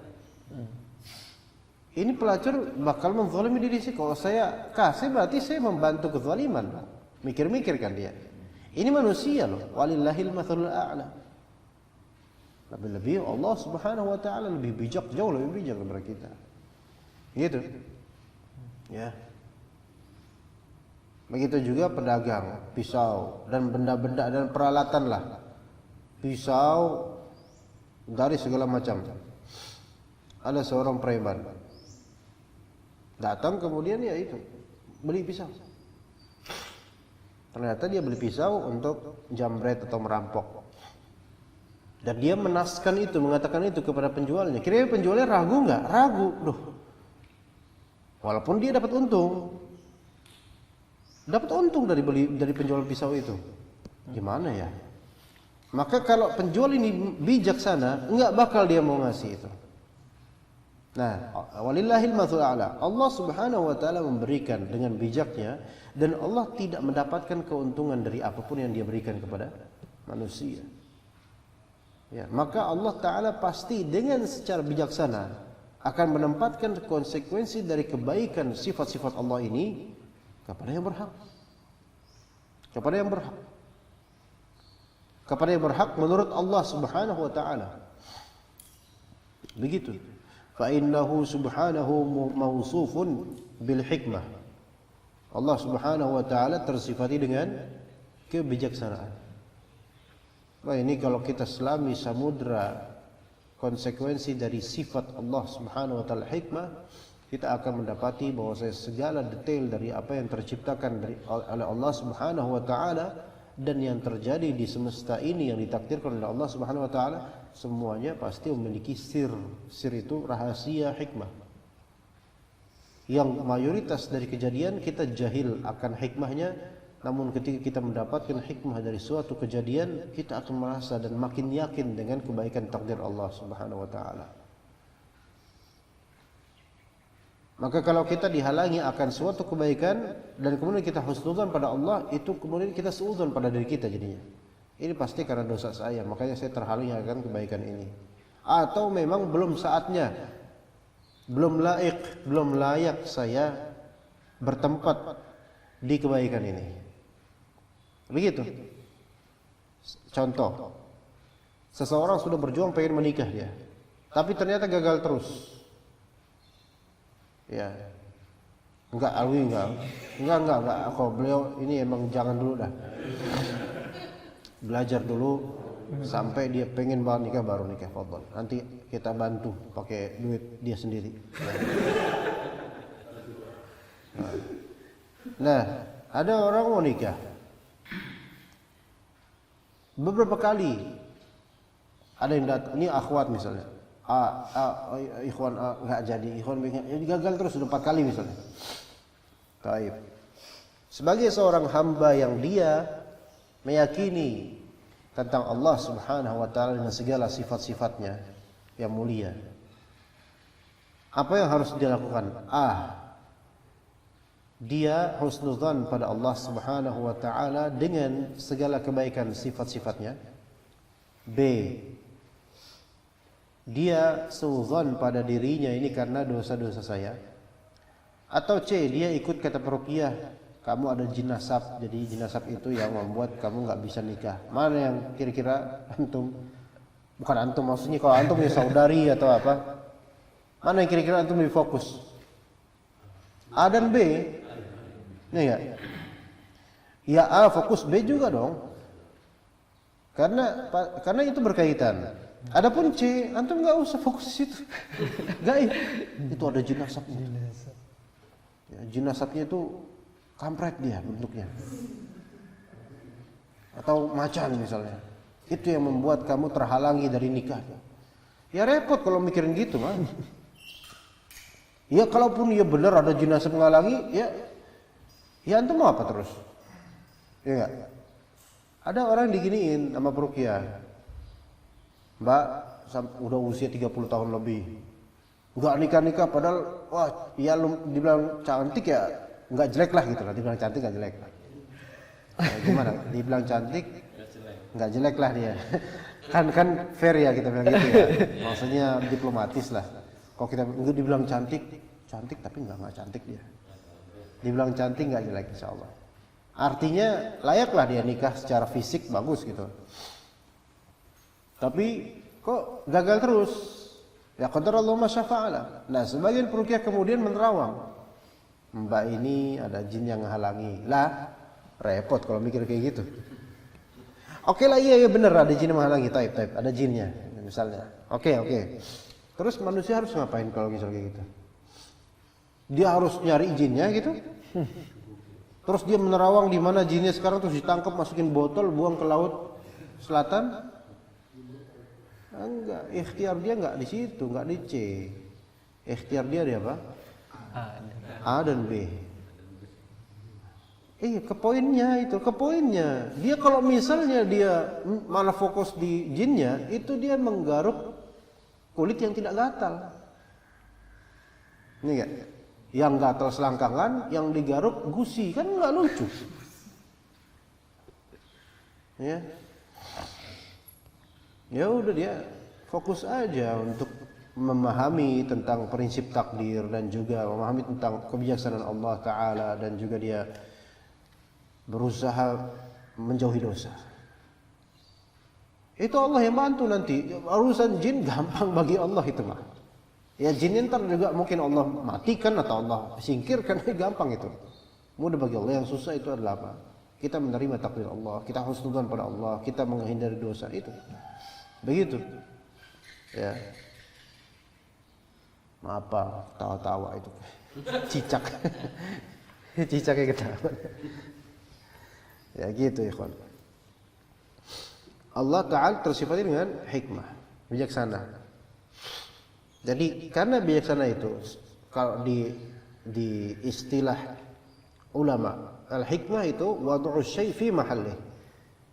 Ini pelacur bakal menzalimi diri sih. Kalau saya kasih berarti saya membantu kezaliman. Mikir-mikir kan dia. Ini manusia loh. Walillahil mathalul a'la. Lebih-lebih Allah Subhanahu wa Ta'ala lebih bijak, jauh lebih bijak daripada kita. Gitu. Ya. Begitu juga pedagang, pisau dan benda-benda dan peralatan lah. Pisau dari segala macam. Ada seorang preman datang kemudian ya itu beli pisau. Ternyata dia beli pisau untuk jambret atau merampok. Dan dia menaskan itu, mengatakan itu kepada penjualnya. Kira-kira penjualnya ragu nggak? Ragu, loh. Walaupun dia dapat untung dari penjual pisau itu. Gimana ya? Maka kalau penjual ini bijaksana, nggak bakal dia mau ngasih itu. Nah, walillahil mathalul a'la. Allah Subhanahu wa Ta'ala memberikan dengan bijaknya dan Allah tidak mendapatkan keuntungan dari apapun yang dia berikan kepada manusia. Ya, maka Allah Ta'ala pasti dengan secara bijaksana akan menempatkan konsekuensi dari kebaikan sifat-sifat Allah ini kepada yang berhak. Kepada yang berhak. Kepada yang berhak menurut Allah Subhanahu wa taala. Begitu. Fa innahu subhanahu mawsufun bil hikmah. Allah Subhanahu wa taala tersifati dengan kebijaksanaan. Wah, ini kalau kita selami samudra konsekuensi dari sifat Allah Subhanahu wa taala hikmah, kita akan mendapati bahwa segala detail dari apa yang terciptakan oleh Allah Subhanahu wa taala dan yang terjadi di semesta ini yang ditakdirkan oleh Allah Subhanahu wa taala, semuanya pasti memiliki sir. Sir itu rahasia hikmah. Yang mayoritas dari kejadian kita jahil akan hikmahnya, namun ketika kita mendapatkan hikmah dari suatu kejadian, kita akan merasa dan makin yakin dengan kebaikan takdir Allah Subhanahu wa taala. Maka kalau kita dihalangi akan suatu kebaikan dan kemudian kita husnudzon pada Allah, itu kemudian kita suudzon pada diri kita jadinya. Ini pasti karena dosa saya, makanya saya terhalangi akan kebaikan ini. Atau memang belum saatnya, belum layak saya bertempat di kebaikan ini. Begitu. Contoh, seseorang sudah berjuang pengen menikah dia, tapi ternyata gagal terus. Ya, enggak. Kalau beliau ini emang jangan dulu dah. Belajar dulu sampai dia pengen banget nikah baru nikah. Fadhal. Nanti kita bantu pakai duit dia sendiri. Nah, ada orang mau nikah. Beberapa kali ada yang datang, ini akhwat misalnya. Ikhwan nggak jadi, ikhwan gagal terus sudah 4 kali misalnya. Taib. Sebagai seorang hamba yang dia meyakini tentang Allah Subhanahu wa taala dengan segala sifat-sifatnya yang mulia, apa yang harus dia lakukan? Dia husnudzan pada Allah Subhanahu wa taala dengan segala kebaikan sifat-sifatnya. B, dia suudzon pada dirinya ini karena dosa-dosa saya. Atau C, dia ikut kata peruqyah, kamu ada jin nasab, jadi jin nasab itu yang membuat kamu nggak bisa nikah. Mana yang kira-kira antum? Bukan antum, maksudnya kalau antum punya saudari atau apa? Mana yang kira-kira antum lebih fokus? A dan B? Ini enggak? Ya A fokus, B juga dong. Karena itu berkaitan. Adapun C, antum nggak usah fokus di situ. Gaib. Itu ada jin nasabnya. Ya, jin nasabnya itu kampret dia bentuknya. Atau macan misalnya. Itu yang membuat kamu terhalangi dari nikah. Ya repot kalau mikirin gitu, man. Ya kalaupun ya benar ada jin nasab menghalangi, ya antum mau apa terus? Ya enggak? Ada orang diginiin sama peruqyah. Mbak, udah usia 30 tahun lebih, nggak nikah-nikah, padahal wah, ya dibilang cantik ya nggak jelek lah gitu lah, dibilang cantik nggak jelek. Gimana? Dibilang cantik nggak jelek lah dia. kan fair ya kita bilang gitu ya. Maksudnya diplomatis lah. Kalau kita dibilang cantik tapi nggak cantik dia. Dibilang cantik nggak jelek insya Allah. Artinya layaklah dia nikah secara fisik bagus gitu. Tapi kok gagal terus? Ya qadarallahu ma syafa'ala. Nah, sebagian peruqyah kemudian menerawang. Mbak ini ada jin yang menghalangi. Lah, repot kalau mikir kayak gitu. Oke lah, iya benar ada jin yang menghalangi. Taib, ada jinnya misalnya. Oke. Terus manusia harus ngapain kalau misalnya kayak gitu? Dia harus nyari jinnya gitu. Terus dia menerawang di mana jinnya sekarang, terus ditangkap, masukin botol, buang ke laut selatan. Enggak, ikhtiar dia enggak di situ, enggak di C. Ikhtiar dia di apa? A dan B. Ke poinnya. Dia kalau misalnya dia malah fokus di jinnya, itu dia menggaruk kulit yang tidak gatal. Ini enggak? Yang gatal selangkangan, yang digaruk gusi, kan enggak lucu. Ya udah dia fokus aja untuk memahami tentang prinsip takdir dan juga memahami tentang kebijaksanaan Allah Ta'ala, dan juga dia berusaha menjauhi dosa. Itu Allah yang bantu nanti. Urusan jin gampang bagi Allah itu mah. Ya jin ntar juga mungkin Allah matikan atau Allah singkirkan, gampang itu. Mudah bagi Allah. Yang susah itu adalah apa? Kita menerima takdir Allah, kita husnudzon pada Allah, kita menghindari dosa itu. Begitu. Ya. Apa tawa-tawa itu? Cicak. Cicaknya ketawa. Ya gitu ya kawan. Allah Ta'ala tersifat dengan hikmah, bijaksana. Jadi karena bijaksana itu, kalau di istilah ulama, al-hikmah itu wad'u syai' fi mahallih,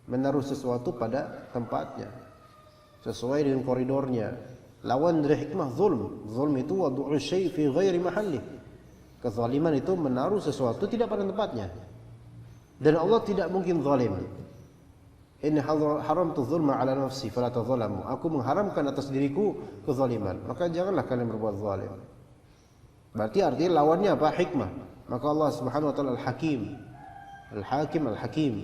menaruh sesuatu pada tempatnya sesuai dengan koridornya. Lawan dari hikmah zulm. Zulm itu wad'u syai' fi ghairi mahallih. Kezaliman itu menaruh sesuatu tidak pada tempatnya. Dan Allah tidak mungkin zalim. Inni haramtu zulma ala nafsi fala tadzalamu. Aku mengharamkan atas diriku kezaliman, maka janganlah kalian berbuat zalim. Berarti artinya lawannya apa? Hikmah. Maka Allah Subhanahu wa taala Al-Hakim. Al-Hakim, Al-Hakim.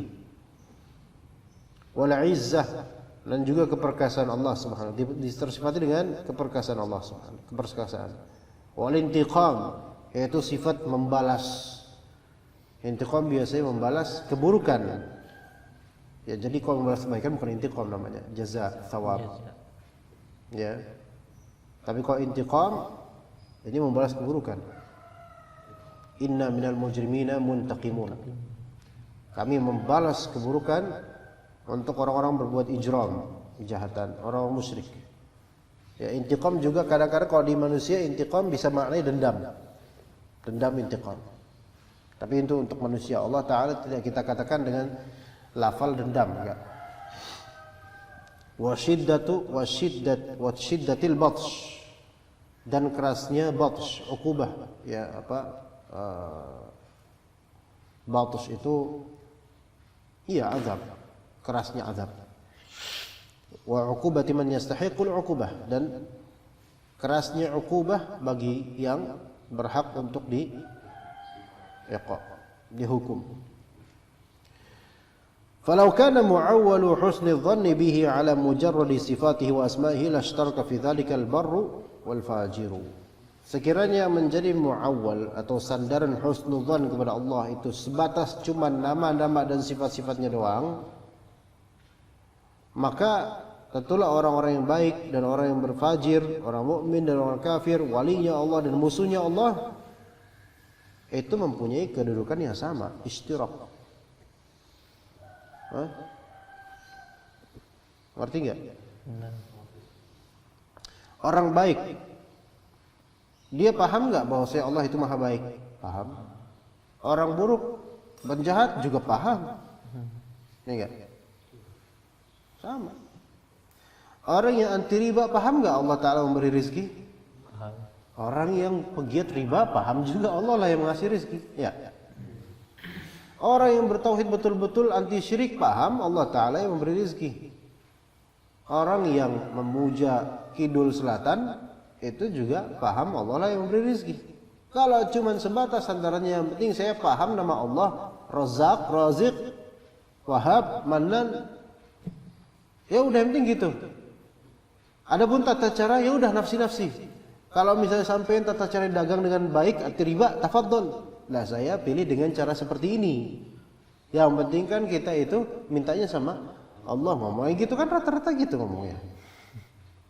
Wal izzah, dan juga keperkasaan Allah Subhanahu wa taala tersifati dengan keperkasaan Allah Subhanahu, keperkasaan. Wal intiqam, yaitu sifat membalas. Intiqam biasanya membalas keburukan. Ya, jadi kalau membalas kebaikan bukan intiqam namanya, jaza, thawab. Ya. Tapi kalau intiqam ini membalas keburukan. Inna minal mujrimina muntaqimun. Kami membalas keburukan untuk orang-orang berbuat ijram, kejahatan, orang musyrik. Ya, intiqam juga kadang-kadang kalau di manusia intiqam bisa maknanya dendam. Dendam intiqam. Tapi itu untuk manusia. Allah Ta'ala tidak kita katakan dengan lafal dendam, enggak. Wasyiddatil batsh, dan kerasnya batsh, uqubah, ya apa? Batsh itu iya azab, kerasnya azab. Wa uqubati man yastahiqul uqubah, dan kerasnya uqubah bagi yang berhak untuk dihukum. Falau kana mu'awwalu husni dhanni bihi ala mujarradi sifatihi wa asma'ihi lashtaraka fi dhalika al-barru wal fajiru. Sekiranya menjadi mu'awwal atau sandaran husnudzan kepada Allah itu sebatas cuma nama-nama dan sifat-sifatnya doang, maka tentulah orang-orang yang baik dan orang yang berfajir, orang mukmin dan orang kafir, walinya Allah dan musuhnya Allah, itu mempunyai kedudukan yang sama, ishtirak. Ngerti nggak? Orang baik, dia paham nggak bahwa Allah itu maha baik? Paham. Orang buruk, penjahat juga paham. Ya nggak? Sama. Orang yang anti riba paham nggak Allah Ta'ala memberi rizki? Paham. Orang yang pegiat riba paham juga Allah lah yang mengasih rizki. Ya. Orang yang bertauhid betul-betul anti syirik paham Allah Ta'ala yang memberi rizki. Orang yang memuja kidul selatan itu juga paham Allah lah yang memberi rizki. Kalau cuma sebatas antaranya yang penting saya paham nama Allah Razak, Razik, Wahab, Mannan, ya udah yang penting gitu. Adapun tata cara ya udah nafsi-nafsi. Kalau misalnya sampein tata cara dagang dengan baik anti riba, tafadhol. Nah saya pilih dengan cara seperti ini. Yang penting kan kita itu mintanya sama Allah, ngomongnya gitu kan, rata-rata gitu ngomongnya.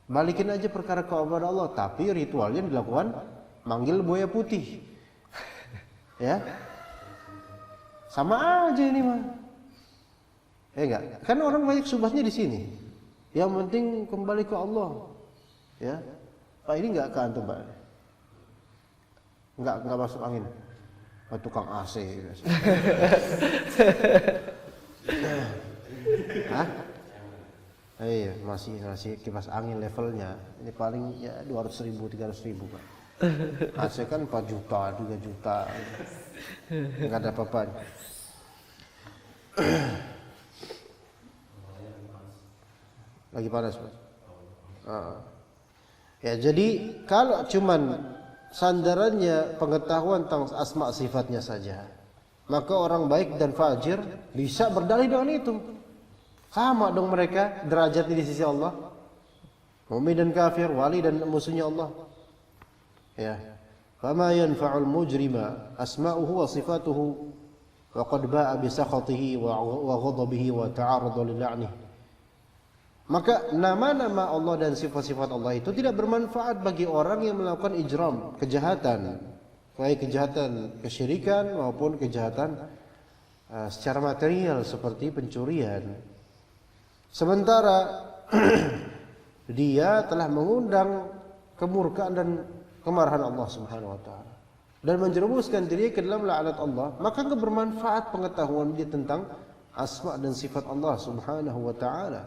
Balikin aja perkara kepada Allah, tapi ritualnya dilakukan manggil buaya putih. Ya. Sama aja ini mah. Enggak? Kan orang banyak subahnya di sini. Yang penting kembali ke Allah. Ya. Pak ini enggak ke antum, Pak? Enggak masuk angin. Tukang AC. Hah? Iya, masih kipas angin levelnya. Ini paling ya 200.000, 300.000, Pak. AC kan 4 juta, 3 juta. Enggak ada apa-apa. Lagi panas, Pak. Ya, jadi kalau cuman sandarannya pengetahuan tentang asma sifatnya saja, maka orang baik dan fajir bisa berdalih dengan itu. Sama dong mereka derajatnya di sisi Allah. Mukmin dan kafir, wali dan musuhnya Allah. Ya. Fama yanfa'ul mujrima asma'uhu wa sifatuhu wa qad ba'a bi sakhatihi wa ghadabihi wa ta'arrada li la'nihi. Maka nama-nama Allah dan sifat-sifat Allah itu tidak bermanfaat bagi orang yang melakukan ijram, kejahatan, baik kejahatan kesyirikan maupun kejahatan secara material seperti pencurian. Sementara dia telah mengundang kemurkaan dan kemarahan Allah Subhanahu wa taala dan menjerumuskan dirinya ke dalam laknat Allah, maka enggak bermanfaat pengetahuan dia tentang asma dan sifat Allah Subhanahu wa taala.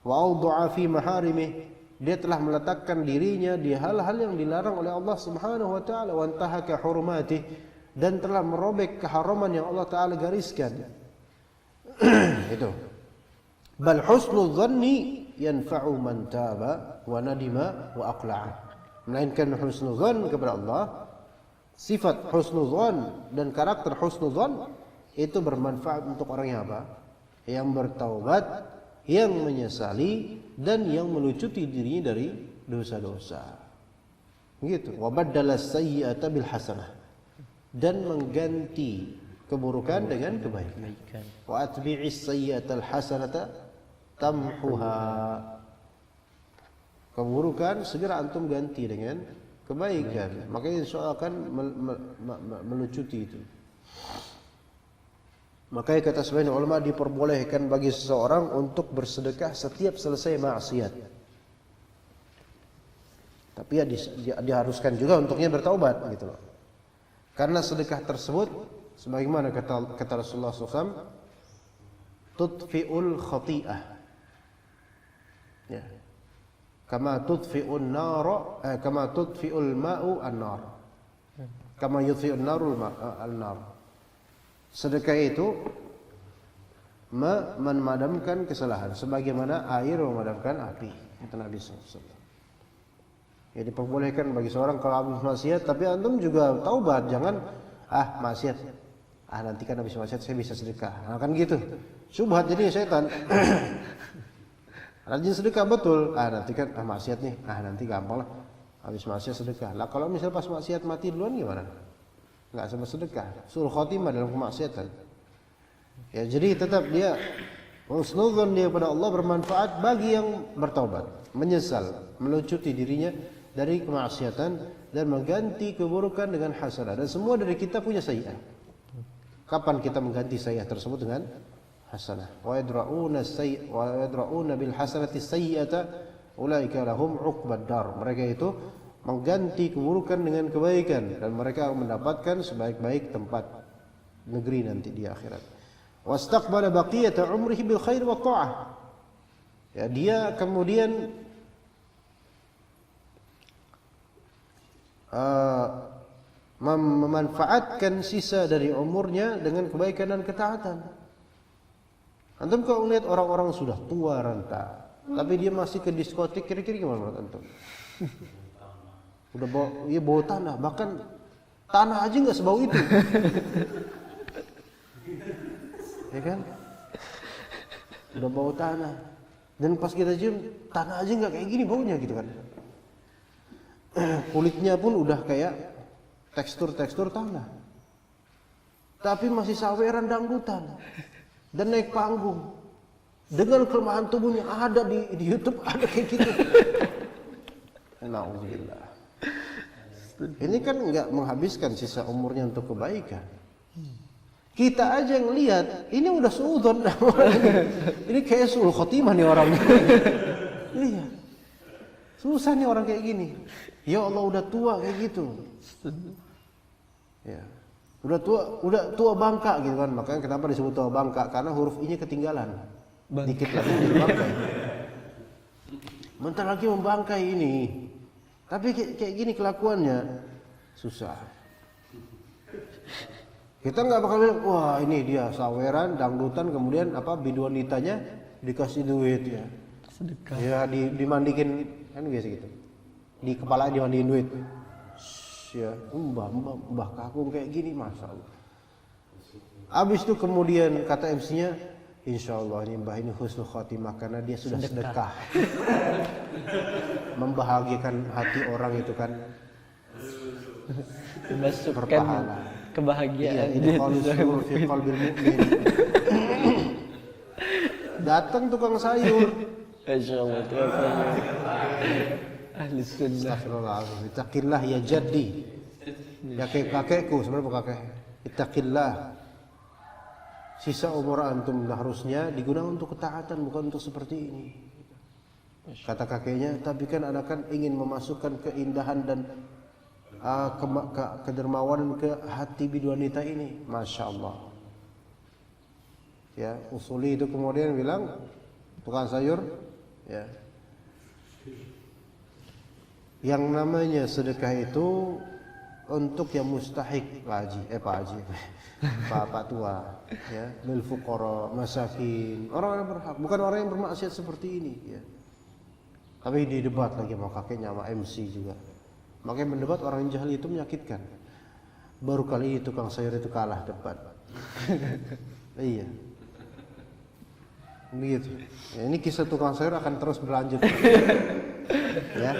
Wa awda'a fi maharimih, dia telah meletakkan dirinya di hal-hal yang dilarang oleh Allah Subhanahu wa taala, wa antahaka hurumatih, dan telah merobek keharaman yang Allah taala gariskan. Itu. Bal husnul dhanni yanfa'u man taba wa nadima wa aqla'a. Melainkan husnul dhann kepada Allah, sifat husnul dhann dan karakter husnul dhann itu bermanfaat untuk orang yang apa? Yang bertaubat, yang menyesali, dan yang melucuti dirinya dari dosa-dosa. Begitu. Wa baddala sayyi'ata bil hasanah, dan mengganti keburukan dengan kebaikan. Wa atbi'is sayyi'ata al hasanata tamhuha. Keburukan segera antum ganti dengan kebaikan, maka insyaallah akan melucuti itu. Makanya kata sebagian ulama diperbolehkan bagi seseorang untuk bersedekah setiap selesai maksiat. Tapi ya diharuskan juga untuknya bertaubat gitu loh. Karena sedekah tersebut sebagaimana kata Rasulullah SAW, tudfi'ul khati'ah. Ya. Kama tudfi'un nar, kama tudfi'ul ma'u an-nar. Kama yudfi'un narul al-nar. Sedekah itu memadamkan kesalahan sebagaimana air memadamkan api. Itu Nabi SAW. Ya, diperbolehkan bagi seorang kalau habis maksiat, tapi antum juga taubat, jangan maksiat. Nanti kan habis maksiat saya bisa sedekah. Nah, kan gitu. Syubhat jadi setan. Rajin sedekah betul. Nanti kan maksiat nih. Nanti gampang lah. Habis maksiat sedekah. Lah kalau misal pas maksiat mati duluan gimana? Enggak sama sedekah, suul khotimah dalam kemaksiatan. Ya, jadi tetap dia husnudzon dia pada Allah bermanfaat bagi yang bertaubat, menyesal, melucuti dirinya dari kemaksiatan dan mengganti keburukan dengan hasanah. Dan semua dari kita punya sayyi'ah. Kapan kita mengganti sayyi'ah tersebut dengan hasanah? Wa yadra'una bil hasanati sayyi'ata ulaika lahum 'uqbad dar. Mereka itu mengganti keburukan dengan kebaikan, dan mereka akan mendapatkan sebaik-baik tempat negeri nanti di akhirat. Wastaqbala baqiyata umrihi bil khair wa ta'ah. Ya, dia kemudian memanfaatkan sisa dari umurnya dengan kebaikan dan ketaatan. Antum kalau melihat orang-orang sudah tua renta, tapi dia masih ke diskotik, kira-kira gimana menurut antum? Udah bau tanah, bahkan tanah aja nggak sebau itu. Ya kan? Udah bau tanah. Dan pas kita cium, tanah aja nggak kayak gini baunya gitu kan. Kulitnya pun udah kayak tekstur tanah. Tapi masih saweran dangdutan dan naik panggung. Dengan kelemahan tubuhnya ada di YouTube, ada kayak gitu. Nauzubillah. Ini kan enggak menghabiskan sisa umurnya untuk kebaikan. Kita aja yang lihat, ini udah suudzon. Ini kayak suul khotimah nih orangnya. Lihat. Susah nih orang kayak gini. Ya Allah, udah tua kayak gitu. Ya. Udah tua bangka gitu kan. Makanya kenapa disebut tua bangka? Karena huruf I-nya ketinggalan. Dikit lagi jadi bangkai. Bentar lagi membangkai ini. Tapi kayak gini kelakuannya susah. Kita nggak bakal bilang, wah ini dia saweran, dangdutan, kemudian biduan ditanya dikasih duit ya. Sedekah. Ya dimandikin kan biasa gitu. di kepala dia mandiin duit. Ya, mbah kakung kayak gini, masya Allah. Habis itu kemudian kata MC-nya, insya Allah ini mbah ini husnul khotimah karena dia sudah sedekah. Membahagiakan hati orang itu kan. Masukkan kebahagiaan ini khalusul fi qalbil mu'min. Datang tukang sayur. Masya Allah, ahli sunnah. Astagfirullahaladzim. Ittaqillah ya jaddi. Ya kakekku, sebenarnya bukan kakek. Ittaqillah. Sisa umur antum harusnya digunakan untuk ketaatan, bukan untuk seperti ini. Kata kakeknya, tapi kan anak kan ingin memasukkan keindahan dan kedermawanan ke hati bidu wanita ini. Masya Allah. Ya, Usuli itu kemudian bilang, tukang sayur, ya, yang namanya sedekah itu untuk yang mustahik, Pak tua, ya, lil fuqara, masakin, orang yang berhak, bukan orang yang bermaksiat seperti ini, ya. Tapi didebat lagi sama kakeknya, sama MC juga. Makanya mendebat orang yang jahil itu menyakitkan. Baru kali ini tukang sayur itu kalah debat. Iya. Begitu. Ya, ini kisah tukang sayur akan terus berlanjut. Ya.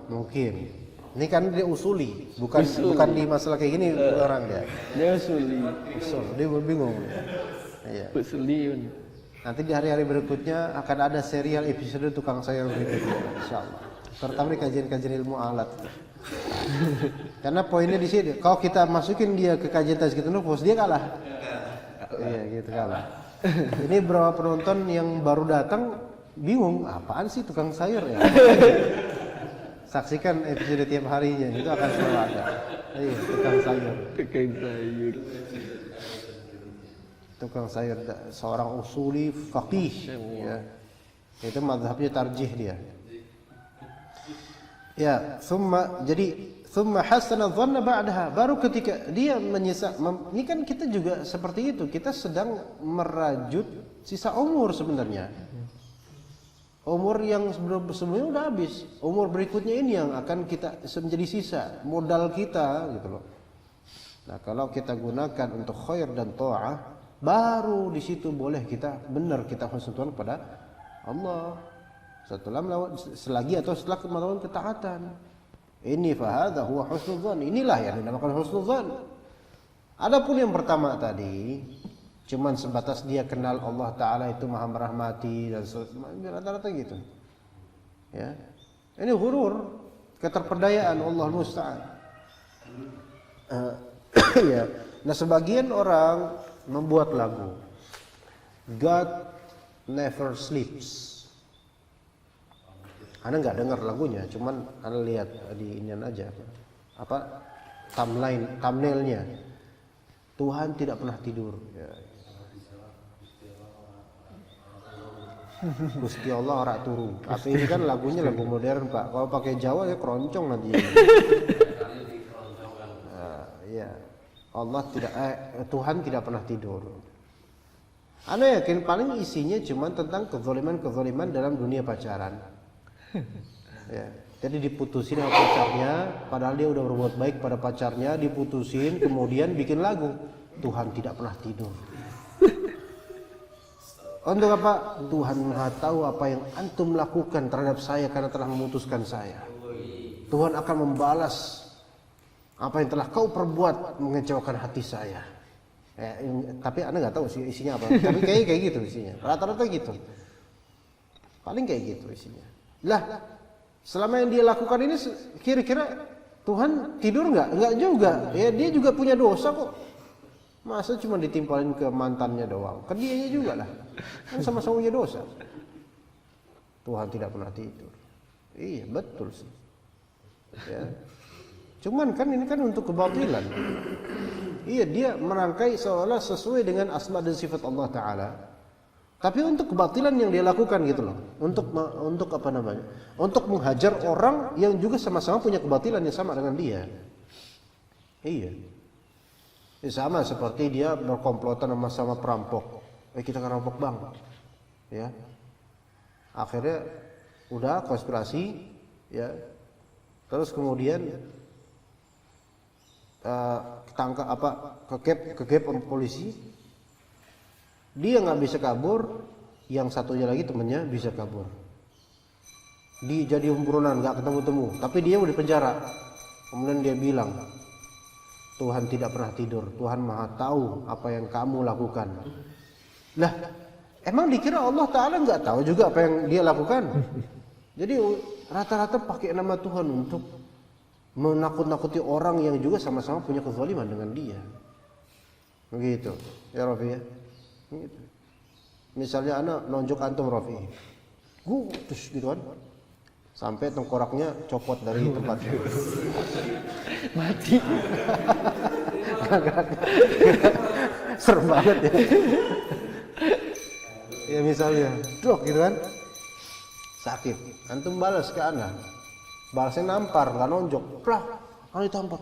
Mungkin. Ini kan dia usuli, bukan di masalah kayak gini orang dia. Dia usuli. Dia bingung. Iya. Usuliun. Nanti di hari-hari berikutnya akan ada serial episode tukang sayur berikutnya, insyaallah. Terutama di kajian-kajian ilmu alat. Karena poinnya di sini, kalau kita masukin dia ke kajian tazkiyatun nufus, dia kalah. Iya, gitu kalah. Ini beberapa penonton yang baru datang bingung, apaan sih tukang sayur ya? Saksikan episode tiap harinya, itu akan selalu ada. Iya, tukang sayur. Tukang sayur. Tukang sayur, seorang usuli faqih, ya. Itu mazhabnya tarjih dia. Ya, thumma hasana dhanna ba'daha. Baru ketika dia menyisa, ini kan kita juga seperti itu. Kita sedang merajut sisa umur sebenarnya. Umur yang sebelumnya udah habis. Umur berikutnya ini yang akan kita menjadi sisa, modal kita gitu loh. Nah, kalau kita gunakan untuk khair dan ta'ah, baru di situ boleh kita benar kita husnudzon kepada Allah. Setelah melawan selagi atau setelah melawan ketaatan. Ini fahadha huwa husnudzon. Inilah yang dinamakan husnudzon. Adapun yang pertama tadi cuman sebatas dia kenal Allah Ta'ala itu maha merahmati dan rata-rata gitu. Ya. Ini ghurur, keterperdayaan, Allah musta'an. Ya. Nah, sebagian orang membuat lagu God Never Sleeps. Anda nggak dengar lagunya, cuman Anda lihat di inian aja apa thumbnailnya. Tuhan tidak pernah tidur. Ya. Gusti Allah ora turu. Tapi ini kan lagunya lagu modern, Pak. Kalau pakai Jawa ya keroncong nanti. Ya. Allah tidak Tuhan tidak pernah tidur. Anda yakin paling isinya cuma tentang kezaliman dalam dunia pacaran. Ya. Jadi diputusin sama pacarnya, padahal dia udah berbuat baik pada pacarnya, diputusin, kemudian bikin lagu Tuhan tidak pernah tidur. Untuk apa? Tuhan Maha tahu apa yang antum lakukan terhadap saya karena telah memutuskan saya. Tuhan akan membalas apa yang telah kau perbuat mengecewakan hati saya. Tapi Anda nggak tahu isinya apa. Tapi kayak gitu isinya. Rata-rata gitu. Paling kayak gitu isinya. Lah, selama yang dia lakukan ini kira-kira Tuhan tidur nggak? Nggak juga. Ya dia juga punya dosa kok. Masa cuma ditimpalin ke mantannya doang? Kan dianya juga lah. Kan sama-sama punya dosa. Tuhan tidak pernah tidur. Iya betul sih. Ya. Cuman kan ini kan untuk kebatilan. Iya dia merangkai seolah sesuai dengan asma dan sifat Allah Ta'ala. Tapi untuk kebatilan yang dia lakukan gitu loh. Untuk apa namanya? Untuk menghajar orang yang juga sama-sama punya kebatilan yang sama dengan dia. Iya. Sama seperti dia berkomplotan sama perampok. kita ngerampok bank, ya. Akhirnya udah konspirasi, ya. Terus kemudian ketangkap kegep polisi. Dia nggak bisa kabur, yang satunya lagi temennya bisa kabur. Jadi buronan, nggak ketemu-temu, tapi dia udah di penjara. Kemudian dia bilang, Tuhan tidak pernah tidur, Tuhan Maha tahu apa yang kamu lakukan. Lah, emang dikira Allah Ta'ala nggak tahu juga apa yang dia lakukan? Jadi rata-rata pakai nama Tuhan untuk menakut-nakuti orang yang juga sama-sama punya kezaliman dengan dia. Begitu, ya Rafi ya. Gitu. Misalnya anak nonjok antum Rafi, terus gitu kan, sampai tengkoraknya copot dari tempatnya, Mati. serem banget ya. Ya misalnya, dok gitu kan, sakit, antum balas ke anak, balasnya nampar, nggak nonjok, plah, kalau ditampar.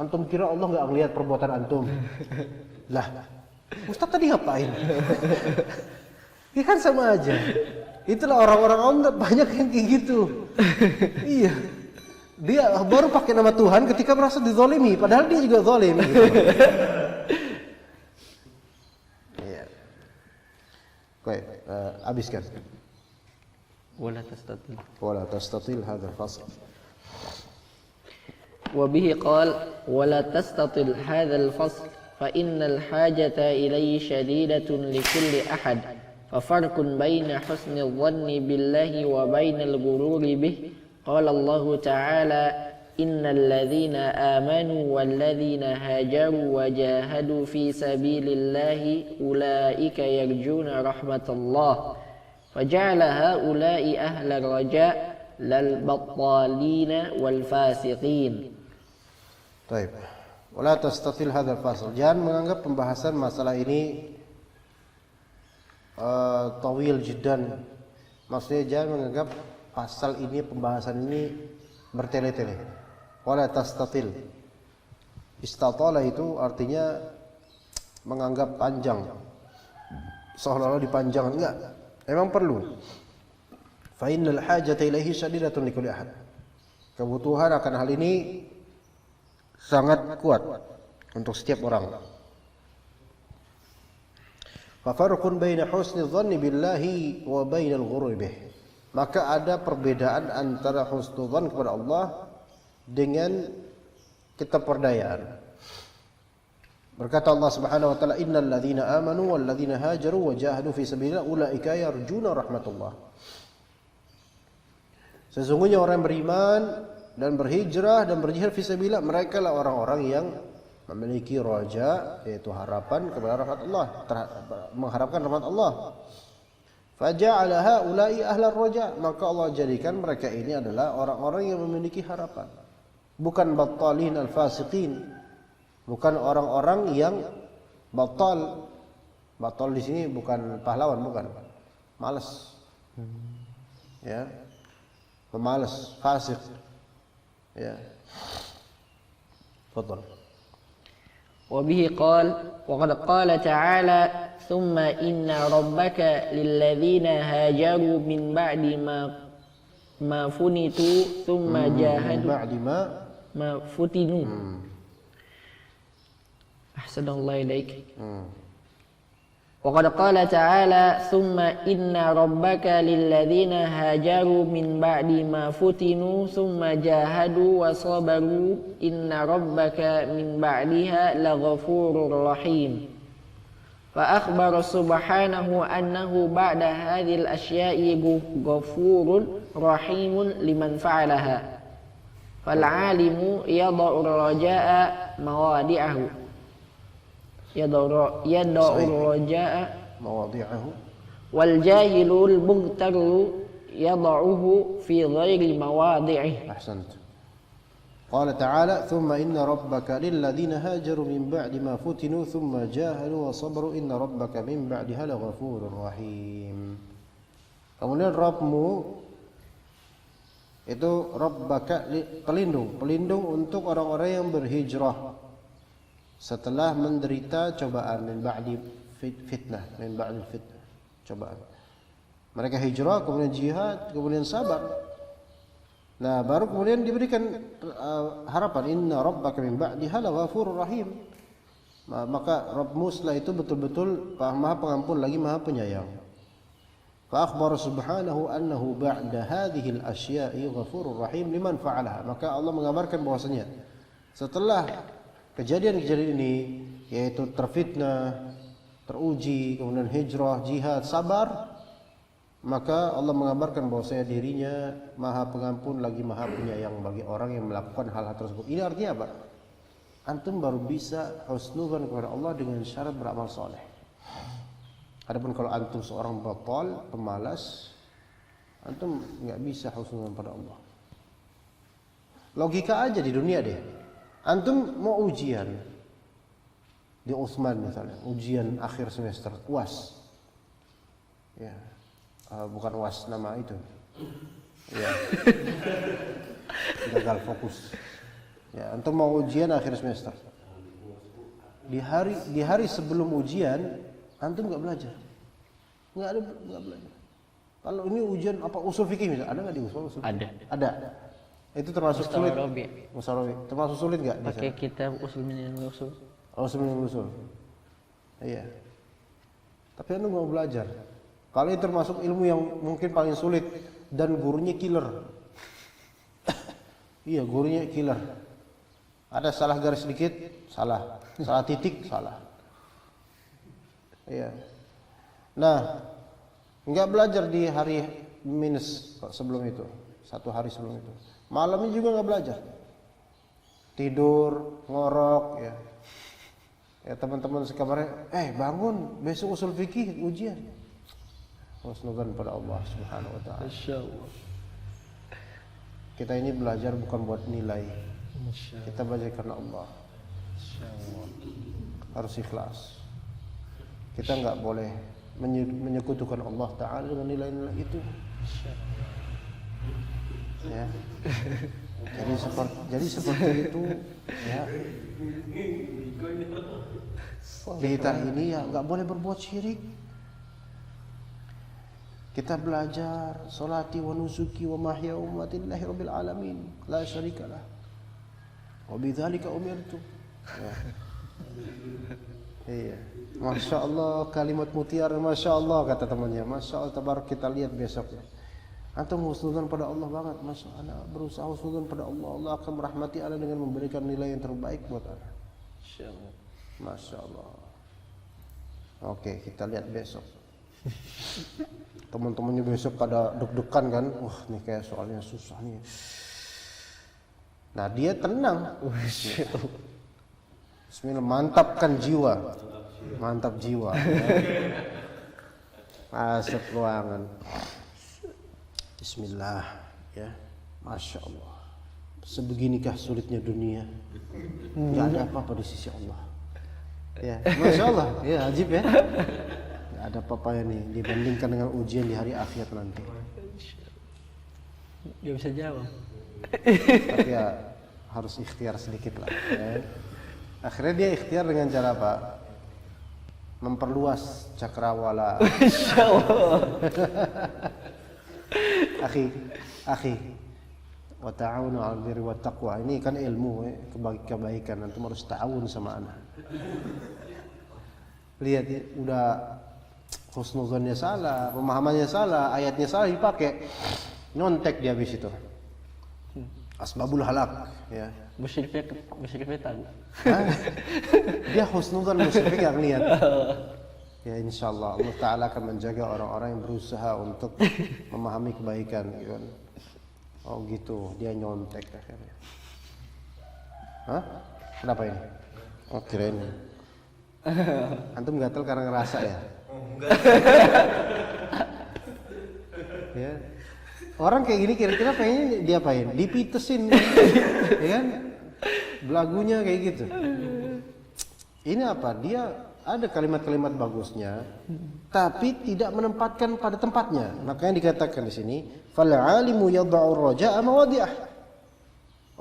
Antum kira Allah nggak ngelihat perbuatan antum? Lah, Ustaz tadi ngapain? Ya kan sama aja. Itulah orang-orang awam banyak yang kayak gitu. Iya. Dia baru pakai nama Tuhan ketika merasa dizalimi, padahal dia juga zalim. Gitu. Iya. Baik, habiskan. ولا تستطيل هذا الفصل. وبه قال ولا تستطل هذا الفصل فإن الحاجة إليه شديدة لكل أحد ففرق بين حسن الظن بالله وبين الغرور به. قال الله تعالى إن الذين آمنوا والذين هاجروا وجاهدوا في سبيل الله أولئك يرجون رحمة الله فجعل هؤلاء أهل الرجاء للبطالين والفاسقين. Baik. Wala tastatil hadzal fasl. Jangan menganggap pembahasan masalah ini tawil jiddan. Maksudnya jangan menganggap pasal ini, pembahasan ini bertele-tele. Wala tastatil. Istatala itu artinya menganggap panjang. Seolah-olah dipanjang, enggak. Memang perlu. Fa innal hajata ilaihi syadidatun likulli ahad. Kebutuhan akan hal ini sangat kuat untuk setiap orang. Fa farqun baina husni dhanni billahi wa bainal ghurur bih. Maka ada perbedaan antara husnudzan kepada Allah dengan keteperdayaan. Berkata Allah Subhanahu wa taala, "Innal ladzina amanu wal ladzina hajaru wa jahadu fi sabilillah ulaika yarjuna rahmatullah." Sesungguhnya orang yang beriman dan berhijrah dan berjihad fi sabilillah, mereka lah orang-orang yang memiliki raja, yaitu harapan kepada rahmat Allah, mengharapkan rahmat Allah. Faja'ala haula'i ahlar raja, maka Allah jadikan mereka ini adalah orang-orang yang memiliki harapan. Bukan battalin al-fasiqin, bukan orang-orang yang batal. Batal di sini bukan pahlawan, bukan. Malas. Ya. Pemalas, fasik. Ya. Fadhal. وبه قال وقد قال تعالى ثم إن ربك للذين هاجروا من بعد ما فتنوا ثم جاهدوا بعد ما فتنوا أحسن الله إليك. وقد قال تعالى ثم إن ربك للذين هاجروا من بعد ما فتنوا ثم جاهدوا وصبروا إن ربك من بعدها لغفور رحيم. فأخبر سبحانه أنه بعد هذه الأشياء غفور رحيم لمن فعلها. فالعالم يضع الرجاء مواضعه يضع الرجاء مواضعه والجاهل المغتر يضعه في غير مواضعه. أحسنت. قال تعالى ثم إن ربك للذين هاجروا من بعد ما فتنوا ثم جاهدوا وصبروا إن ربك من بعدها لغفور رحيم. Kemudian Rabbmu itu Rabbaka pelindung untuk orang-orang yang berhijrah setelah menderita cobaan, min ba'di fitnah, min ba'dil fitnah, cobaan. Mereka hijrah, kemudian jihad, kemudian sabar. Nah, baru kemudian diberikan harapan, inna rabbaka min ba'diha laghafurur rahim. Maka Rabbmu setelah itu betul-betul Maha Pengampun lagi Maha Penyayang. Fa akhbara subhanahu annahu ba'da hadhihi al-asya'i ghafurur rahim liman fa'alaha. Maka Allah mengabarkan bahwasanya setelah kejadian-kejadian ini, yaitu terfitnah, teruji, kemudian hijrah, jihad, sabar, maka Allah mengabarkan bahwasanya dirinya Maha Pengampun lagi Maha Penyayang bagi orang yang melakukan hal-hal tersebut. Ini artinya apa? Antum baru bisa husnudzan kepada Allah dengan syarat beramal soleh. Adapun kalau antum seorang batal, pemalas, antum nggak bisa husnudzan pada Allah. Logika aja di dunia deh. Antum mau ujian di Utsman misalnya, ujian akhir semester, UAS. Ya, bukan UAS nama itu. Ya, gagal fokus. Ya, antum mau ujian akhir semester. Di hari sebelum ujian, antum nggak belajar, nggak belajar. Kalau ini ujian apa usul fikih misalnya, ada nggak di usul? Ada. Itu termasuk sulit. Mustalahi. Termasuk sulit nggak? Pakai kitab usul minal usul. Usul minal usul. Iya. Tapi antum nggak belajar. Kalau itu termasuk ilmu yang mungkin paling sulit dan gurunya killer. Iya, gurunya killer. Ada salah garis sedikit, salah titik, salah. Iya. Nah, nggak belajar di hari minus sebelum itu, 1 hari sebelum itu. Malamnya juga nggak belajar. Tidur, ngorok, ya. Ya teman-teman sekamarnya, bangun, besok usul fikih ujian. Husnudzan pada Allah Subhanahu wa taala. Insyaallah. Kita ini belajar bukan buat nilai. Kita belajar karena Allah. Harus ikhlas. Kita nggak boleh menyekutukan Allah Ta'ala dengan nilai-nilai itu. Ya. Jadi seperti itu. Ya. Kita ini ya nggak boleh berbuat syirik. Kita belajar salati wa nusuki wa mahya wa mamatillahi rabbil alamin la syarikalah. Wa bidzalika umirtu. Ya. Iya. Masya Allah, kalimat mutiara, Masya Allah kata temannya. Masya Allah, tabarak, kita lihat besoknya. Antum husnudzan pada Allah banget. Masya Allah, berusaha husnudzan pada Allah. Allah akan merahmati Anda dengan memberikan nilai yang terbaik buat Anda. Masya Allah. Oke, kita lihat besok. Teman-temannya besok pada deg-degan kan. Wah, nih kayak soalnya susah nih. Nah, dia tenang. Bismillah, mantapkan jiwa. Mantap jiwa. Masuk ruangan. Bismillah, ya. Masya Allah. Sebeginikah sulitnya dunia. Gak ada apa-apa di sisi Allah. Ya, Masya Allah. Ya, ajib ya. Gak ada apa-apa nih dibandingkan dengan ujian di hari akhirat nanti. Gak bisa jawab. Tapi ya harus ikhtiar sedikit lah. Ya. Akhirnya dia ikhtiar dengan cara apa? Memperluas cakrawala. Insyaallah. Akhi. Wa ta'awunu 'alal birri wat taqwa. Ini kan ilmu, kebaikan. Antum harus ta'awun sama anak. Lihat ya, udah husnudzannya salah, pemahamannya salah, ayatnya salah dipakai. Nyontek dia habis itu. Asbabul halak, ya. Musyrifnya tahu. Dia husnudzan, musyrifnya nggak lihat. Ya, insyaallah Allah Ta'ala akan menjaga orang-orang yang berusaha untuk memahami kebaikan, gitu kan. Oh gitu, dia nyontek akhirnya. Hah? Kenapa ini? Oh kirain. Antum gatel karena ngerasa ya? Ya. Orang kayak gini kira-kira pengen diapain? Dipitesin, ya kan? Belagunya kayak gitu. Ini apa? Dia ada kalimat-kalimat bagusnya, tapi tidak menempatkan pada tempatnya. Makanya dikatakan di sini, fal alimu yad'u raja'a mawadi'ah.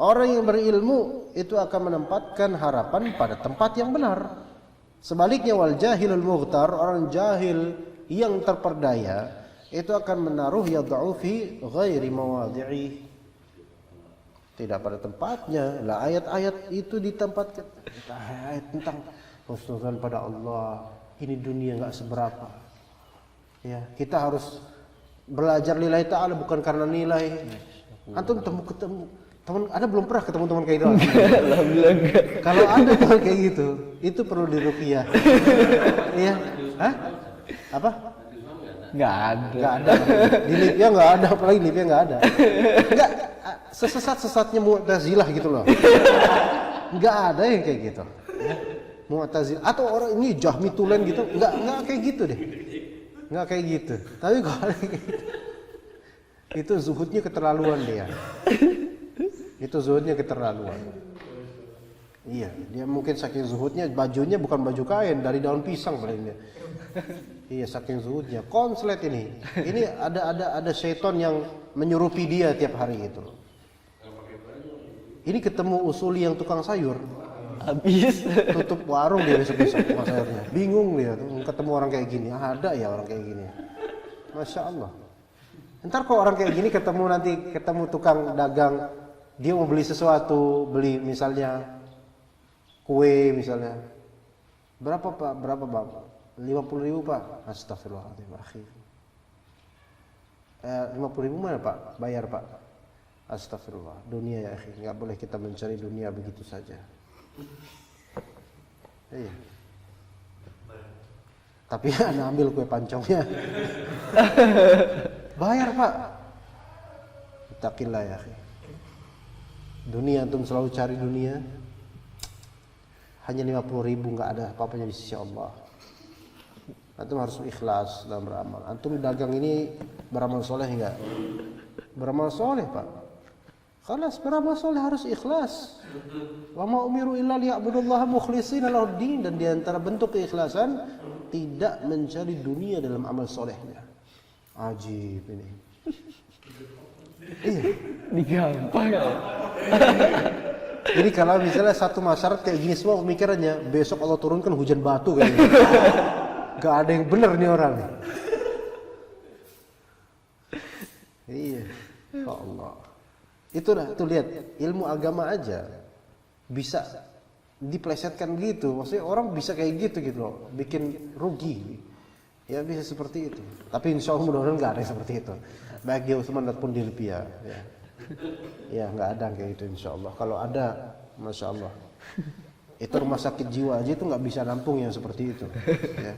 Orang yang berilmu itu akan menempatkan harapan pada tempat yang benar. Sebaliknya wal jahilul mughtar, orang jahil yang terperdaya itu akan menaruh yad'u fi ghairi mawadhi'i, tidak pada tempatnya. Lah ayat-ayat itu ditempatkan, ayat tentang husnuzan pada Allah, ini dunia enggak seberapa. Ya, kita harus belajar lillahi ta'ala bukan karena nilai. Antum ketemu teman, ada belum pernah ketemu teman kayak gitu? Alhamdulillah enggak. Kalau ada teman kayak gitu, itu perlu diruqyah. Iya. Hah? Apa? Enggak ada. Enggak ada. Di liftnya enggak ada, apalagi liftnya enggak ada. Enggak sesat-sesatnya Mu'tazilah gitu loh. Enggak ada yang kayak gitu. Ya. Mu'tazilah atau orang ini Jahmi Tulen gitu, enggak kayak gitu deh. Enggak kayak gitu. Tapi kalau kayak gitu, itu zuhudnya keterlaluan dia. Itu zuhudnya keterlaluan. Iya, dia mungkin saking zuhudnya bajunya bukan baju kain, dari daun pisang paling dia. Iya, saking zuhudnya. Konslet ini. Ini ada syaitan yang menyurupi dia tiap hari itu. Ini ketemu usuli yang tukang sayur. Habis Tutup warung dia besok-besok tukang sayurnya. Bingung dia ketemu orang kayak gini. Ada ya orang kayak gini. Masya Allah. Ntar kalau orang kayak gini ketemu tukang dagang, dia mau beli sesuatu, beli misalnya kue misalnya. Berapa Pak? Berapa Bapak? 50.000 Pak. Astagfirullahaladzim, akhi. 50.000 mana Pak? Bayar Pak. Astagfirullah. Dunia ya akhi, enggak boleh kita mencari dunia begitu saja. Iya. Tapi Anda ambil kue pancongnya. Bayar Pak. Ittaqillah ya akhi. Dunia antum selalu cari dunia. Hanya 50.000 enggak ada apa-apanya di sisi Allah. Antum harus ikhlas dalam beramal. Antum dagang ini beramal soleh enggak? Beramal soleh Pak. Khalas, beramal soleh harus ikhlas. Wa ma umiru illa liya'budullaha mukhlishina lahuddin, dan di antara bentuk keikhlasan tidak mencari dunia dalam amal solehnya. Ajib ini. Iya, digampang. Jadi kalau misalnya satu masyarakat kayak gini semua pemikirannya, besok Allah turunkan hujan batu kayaknya. Gak ada yang benar nih orang. Iya, ya Allah. Itulah, tuh lihat, ilmu agama aja bisa diplesetkan gitu. Maksudnya orang bisa kayak gitu loh, bikin rugi. Ya bisa seperti itu. Tapi insya Allah mudah-mudahan nggak ada yang seperti itu. Baik di Utsman ataupun di Libya. Ya nggak ada kayak gitu insya Allah. Kalau ada, masya Allah. Itu rumah sakit jiwa aja itu nggak bisa nampung yang seperti itu. Ya.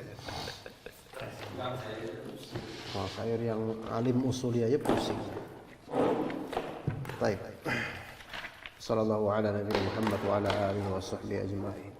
Oh, saya yang alim usuli aja pusing. Baik. Sallallahu ala nabiyina Muhammad wa ala alihi wa sahbihi ajma'in.